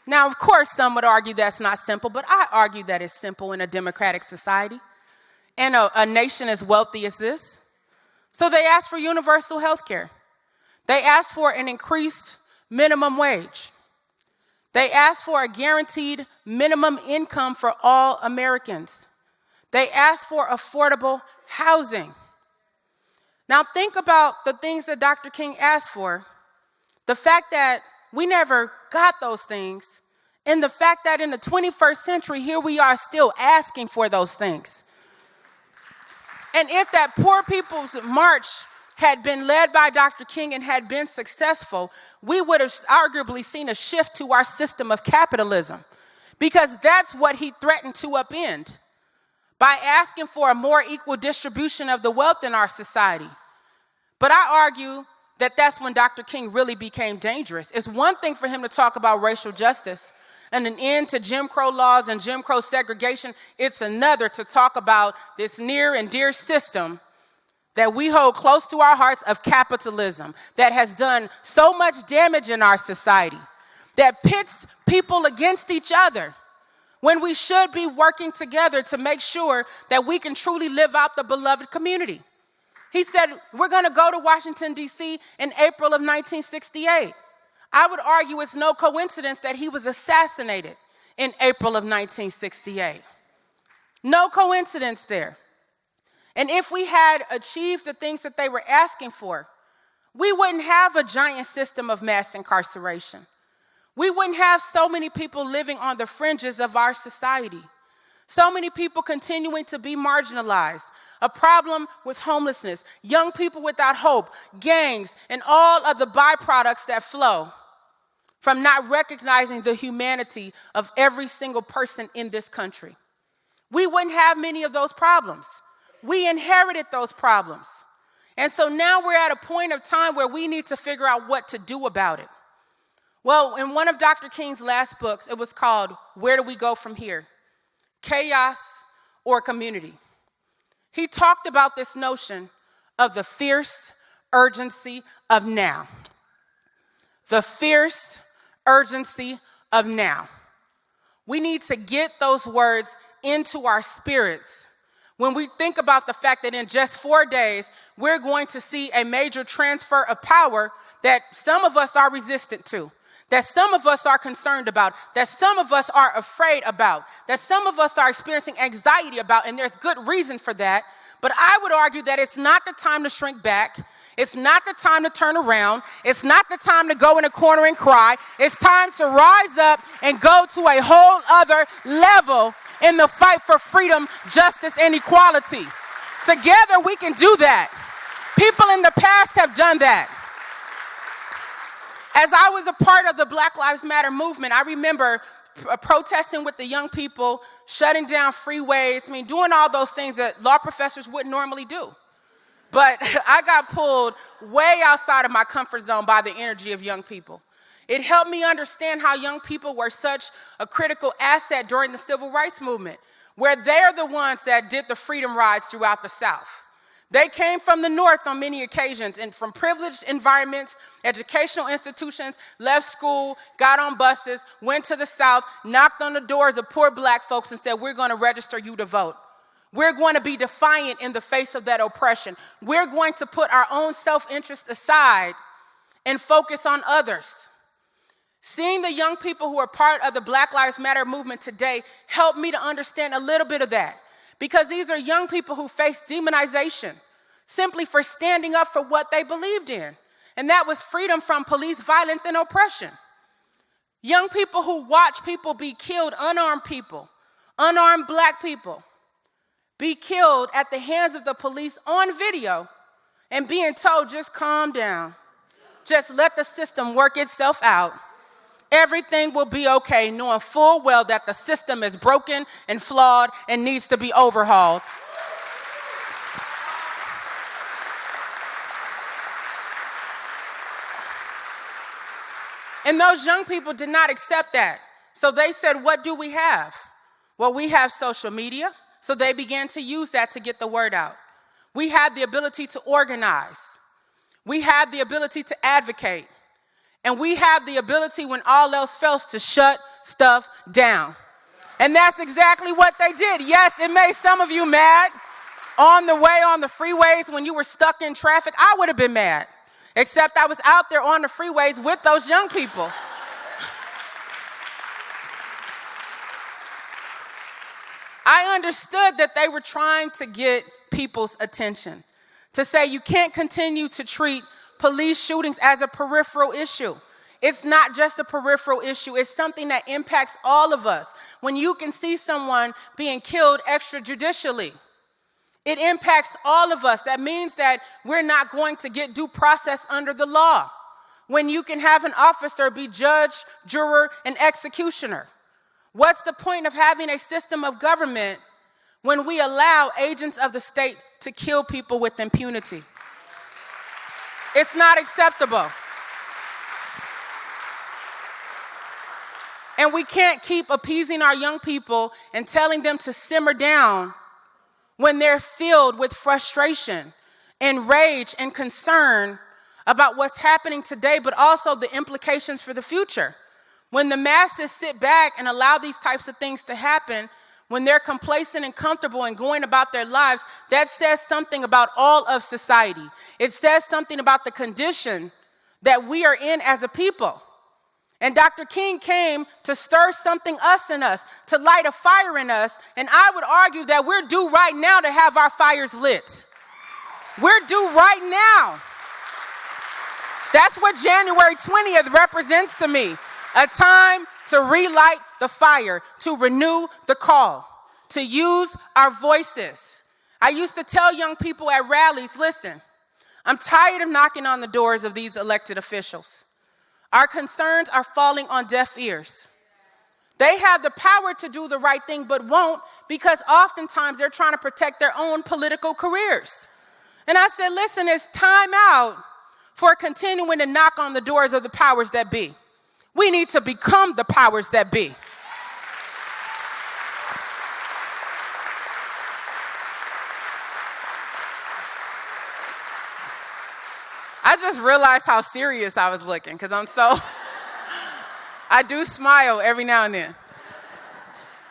Now, of course, some would argue that's not simple, but I argue that it's simple in a democratic society and a nation as wealthy as this. So they asked for universal health care. They asked for an increased minimum wage. They asked for a guaranteed minimum income for all Americans. They asked for affordable housing. Now think about the things that Dr. King asked for. The fact that we never got those things, And the fact that in the 21st century, here we are still asking for those things. And if that Poor People's March had been led by Dr. King and had been successful, we would have arguably seen a shift to our system of capitalism, because that's what he threatened to upend by asking for a more equal distribution of the wealth in our society. But I argue that that's when Dr. King really became dangerous. It's one thing for him to talk about racial justice and an end to Jim Crow laws and Jim Crow segregation. It's another to talk about this near and dear system that we hold close to our hearts of capitalism that has done so much damage in our society, that pits people against each other when we should be working together to make sure that we can truly live out the beloved community. He said, we're going to go to Washington, D.C. in April of 1968. I would argue it's no coincidence that he was assassinated in April of 1968. No coincidence there. And if we had achieved the things that they were asking for, we wouldn't have a giant system of mass incarceration. We wouldn't have so many people living on the fringes of our society. So many people continuing to be marginalized, a problem with homelessness, young people without hope, gangs, and all of the byproducts that flow from not recognizing the humanity of every single person in this country. We wouldn't have many of those problems. We inherited those problems. And so now we're at a point of time where we need to figure out what to do about it. Well, in one of Dr. King's last books, it was called Where Do We Go From Here? Chaos or Community. He talked about this notion of the fierce urgency of now. The fierce urgency of now. We need to get those words into our spirits when we think about the fact that in just 4 days, we're going to see a major transfer of power that some of us are resistant to, that some of us are concerned about, that some of us are afraid about, that some of us are experiencing anxiety about, and there's good reason for that. But I would argue that it's not the time to shrink back. It's not the time to turn around. It's not the time to go in a corner and cry. It's time to rise up and go to a whole other level in the fight for freedom, justice, and equality. Together we can do that. People in the past have done that. As I was a part of the Black Lives Matter movement, I remember protesting with the young people, shutting down freeways, doing all those things that law professors wouldn't normally do. But I got pulled way outside of my comfort zone by the energy of young people. It helped me understand how young people were such a critical asset during the civil rights movement, where they're the ones that did the freedom rides throughout the South. They came from the North on many occasions and from privileged environments, educational institutions, left school, got on buses, went to the South, knocked on the doors of poor Black folks and said, we're going to register you to vote. We're going to be defiant in the face of that oppression. We're going to put our own self-interest aside and focus on others. Seeing the young people who are part of the Black Lives Matter movement today helped me to understand a little bit of that, because these are young people who face demonization simply for standing up for what they believed in, and that was freedom from police violence and oppression. Young people who watch people be killed, unarmed Black people, be killed at the hands of the police on video and being told, just calm down. Just let the system work itself out. Everything will be okay, knowing full well that the system is broken and flawed and needs to be overhauled. And those young people did not accept that. So they said, what do we have? Well, we have social media. So they began to use that to get the word out. We had the ability to organize. We had the ability to advocate. And we have the ability, when all else fails, to shut stuff down. And that's exactly what they did. Yes, it made some of you mad on the way on the freeways when you were stuck in traffic. I would have been mad, except I was out there on the freeways with those young people. I understood that they were trying to get people's attention, to say you can't continue to treat police shootings as a peripheral issue. It's not just a peripheral issue. It's something that impacts all of us. When you can see someone being killed extrajudicially, it impacts all of us. That means that we're not going to get due process under the law. When you can have an officer be judge, juror, and executioner. What's the point of having a system of government when we allow agents of the state to kill people with impunity? It's not acceptable. And we can't keep appeasing our young people and telling them to simmer down when they're filled with frustration and rage and concern about what's happening today, but also the implications for the future. When the masses sit back and allow these types of things to happen, when they're complacent and comfortable and going about their lives, that says something about all of society. It says something about the condition that we are in as a people. And Dr. King came to stir something in us, to light a fire in us. And I would argue that we're due right now to have our fires lit. We're due right now. That's what January 20th represents to me. A time to relight the fire, to renew the call, to use our voices. I used to tell young people at rallies, listen, I'm tired of knocking on the doors of these elected officials. Our concerns are falling on deaf ears. They have the power to do the right thing, but won't, because oftentimes they're trying to protect their own political careers. And I said, listen, it's time out for continuing to knock on the doors of the powers that be. We need to become the powers that be. I just realized how serious I was looking because I do smile every now and then.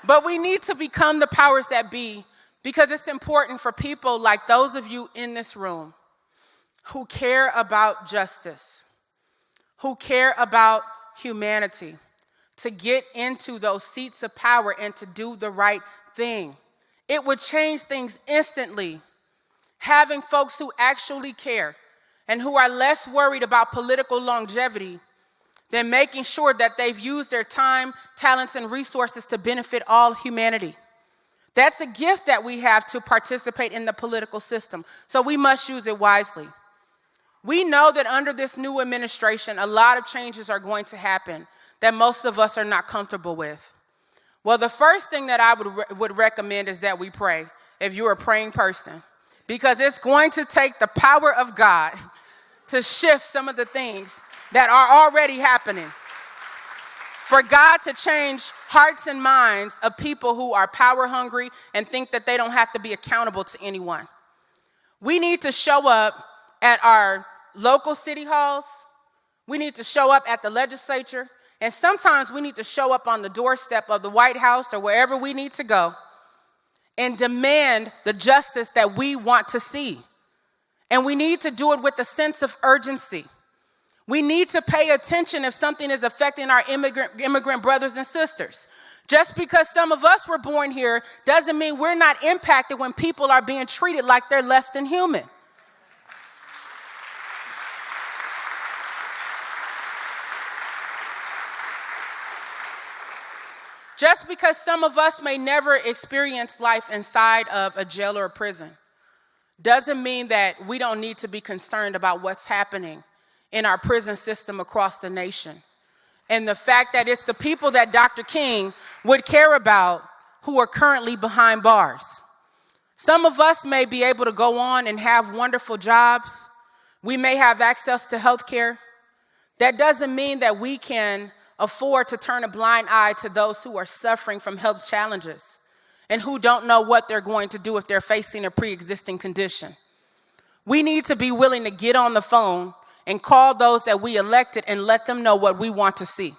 But we need to become the powers that be because it's important for people like those of you in this room who care about justice, who care about humanity, to get into those seats of power and to do the right thing. It would change things instantly. Having folks who actually care and who are less worried about political longevity than making sure that they've used their time, talents, and resources to benefit all humanity. That's a gift that we have to participate in the political system, so we must use it wisely. We know that under this new administration, a lot of changes are going to happen that most of us are not comfortable with. Well, the first thing that I would recommend is that we pray, if you're a praying person, because it's going to take the power of God to shift some of the things that are already happening. For God to change hearts and minds of people who are power hungry and think that they don't have to be accountable to anyone. We need to show up at our local city halls. We need to show up at the legislature. And sometimes we need to show up on the doorstep of the White House or wherever we need to go and demand the justice that we want to see. And we need to do it with a sense of urgency. We need to pay attention if something is affecting our immigrant brothers and sisters. Just because some of us were born here doesn't mean we're not impacted when people are being treated like they're less than human. Just because some of us may never experience life inside of a jail or a prison doesn't mean that we don't need to be concerned about what's happening in our prison system across the nation. And the fact that it's the people that Dr. King would care about who are currently behind bars. Some of us may be able to go on and have wonderful jobs. We may have access to health care. That doesn't mean that we can afford to turn a blind eye to those who are suffering from health challenges and who don't know what they're going to do if they're facing a pre-existing condition. We need to be willing to get on the phone and call those that we elected and let them know what we want to see.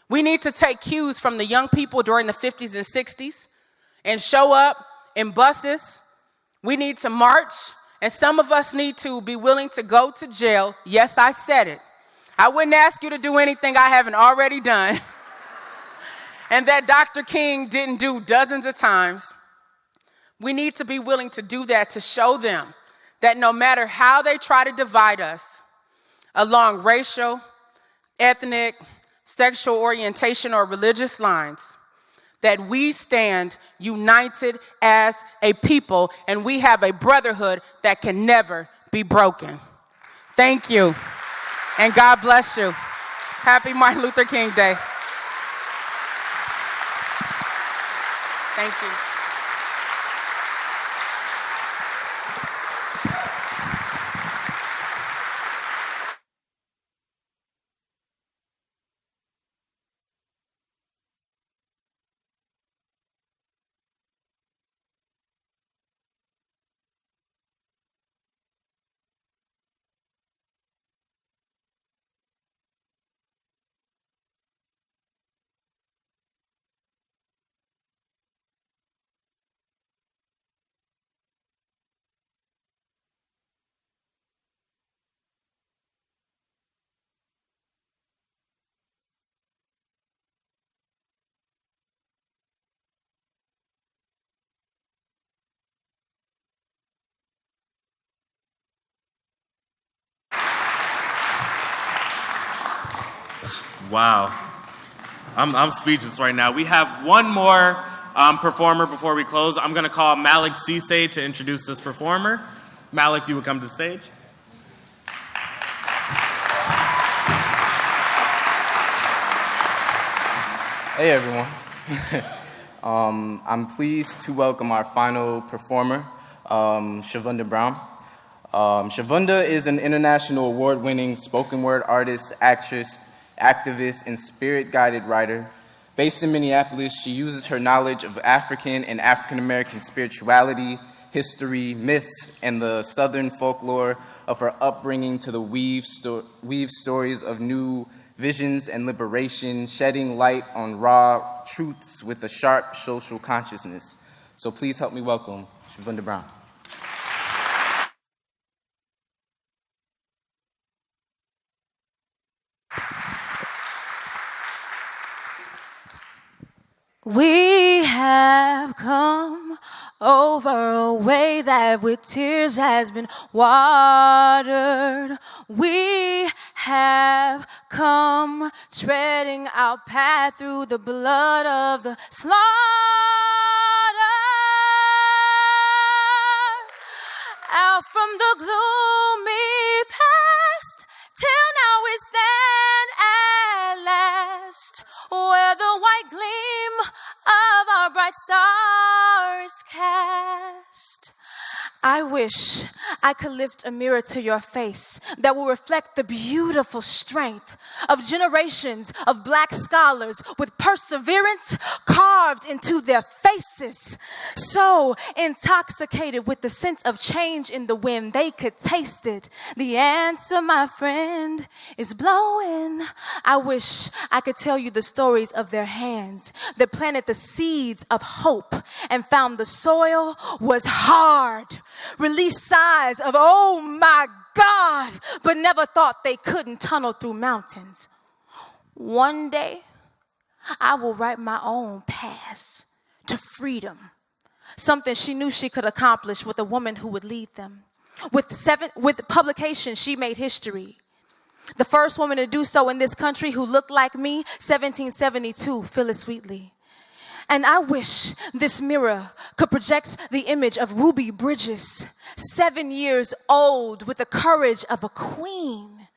We need to take cues from the young people during the 50s and 60s and show up in buses. We need to march, and some of us need to be willing to go to jail. Yes, I said it. I wouldn't ask you to do anything I haven't already done and that Dr. King didn't do dozens of times. We need to be willing to do that to show them that no matter how they try to divide us along racial, ethnic, sexual orientation, or religious lines, that we stand united as a people and we have a brotherhood that can never be broken. Thank you, and God bless you. Happy Martin Luther King Day. Thank you. Wow. I'm speechless right now. We have one more performer before we close. I'm going to call Malik Cisse to introduce this performer. Malik, if you would come to the stage. Hey everyone. I'm pleased to welcome our final performer, Shavonda Brown. Shavonda is an international award-winning spoken word artist, actress, activist, and spirit-guided writer. Based in Minneapolis, she uses her knowledge of African and African-American spirituality, history, myths, and the Southern folklore of her upbringing to weave stories of new visions and liberation, shedding light on raw truths with a sharp social consciousness. So please help me welcome Shavonda Brown. We have come over a way that with tears has been watered. We have come treading our path through the blood of the slaughter. Out from the gloomy past, till now we stand at last, where the white gleam of our bright stars cast. I wish I could lift a mirror to your face that will reflect the beautiful strength of generations of Black scholars with perseverance carved into their faces. So intoxicated with the sense of change in the wind, they could taste it. The answer, my friend, is blowing. I wish I could tell you the stories of their hands that planted the seeds of hope and found the soil was hard. Released sighs of, oh my God, but never thought they couldn't tunnel through mountains. One day, I will write my own path to freedom, something she knew she could accomplish with a woman who would lead them. With publication, she made history. The first woman to do so in this country who looked like me, 1772, Phyllis Wheatley. And I wish this mirror could project the image of Ruby Bridges, 7 years old with the courage of a queen,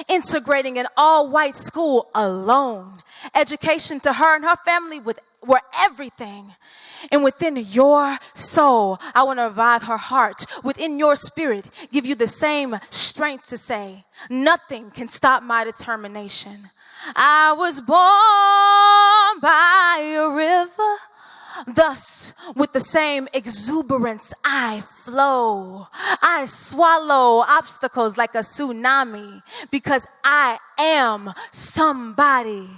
integrating an all-white school alone. Education to her and her family were everything. And within your soul, I want to revive her heart. Within your spirit, give you the same strength to say, nothing can stop my determination. I was born by a river, thus with the same exuberance I flow. I swallow obstacles like a tsunami because I am somebody.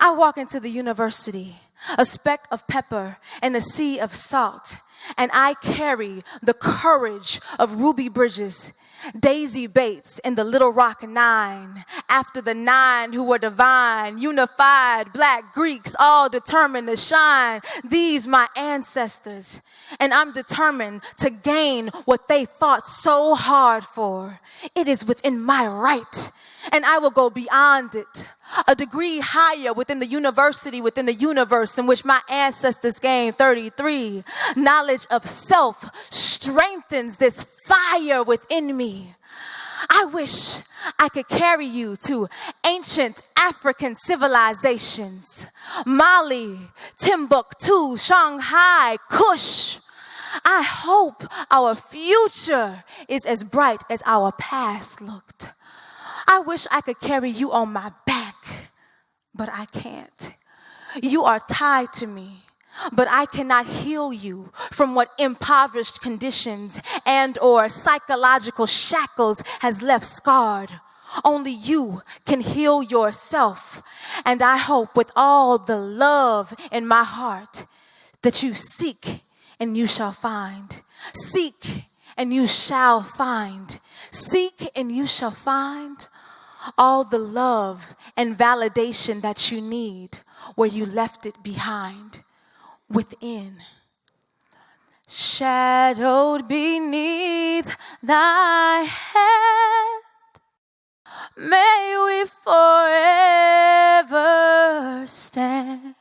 I walk into the university, a speck of pepper and a sea of salt, and I carry the courage of Ruby Bridges, Daisy Bates, and the Little Rock Nine, after the 9 who were divine, unified Black Greeks, all determined to shine. These my ancestors, and I'm determined to gain what they fought so hard for. It is within my right. and I will go beyond it, a degree higher within the university, within the universe in which my ancestors gained 33. Knowledge of self strengthens this fire within me. I wish I could carry you to ancient African civilizations. Mali, Timbuktu, Shanghai, Kush. I hope our future is as bright as our past looked. I wish I could carry you on my back, but I can't. You are tied to me, but I cannot heal you from what impoverished conditions and or psychological shackles has left scarred. Only you can heal yourself. And I hope with all the love in my heart that you seek and you shall find. Seek and you shall find. Seek and you shall find all the love and validation that you need where you left it behind. Within, shadowed beneath thy hand, may we forever stand,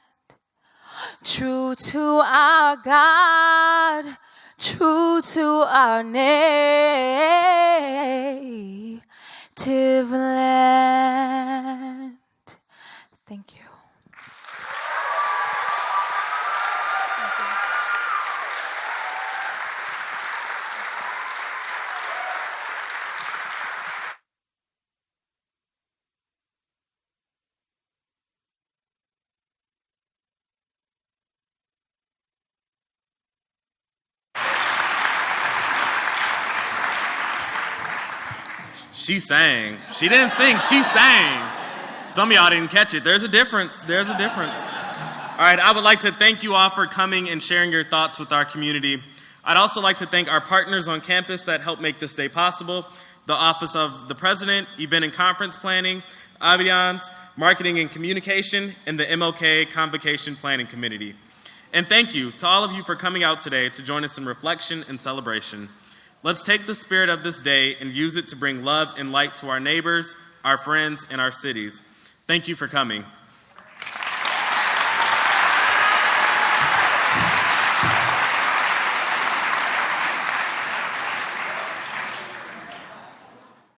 true to our God, true to our native land. Thank you. She sang. She didn't sing, she sang. Some of y'all didn't catch it. There's a difference. There's a difference. All right, I would like to thank you all for coming and sharing your thoughts with our community. I'd also like to thank our partners on campus that helped make this day possible: the Office of the President, Event and Conference Planning, Aviance, Marketing and Communication, and the MLK Convocation Planning Committee. And thank you to all of you for coming out today to join us in reflection and celebration. Let's take the spirit of this day and use it to bring love and light to our neighbors, our friends, and our cities. Thank you for coming.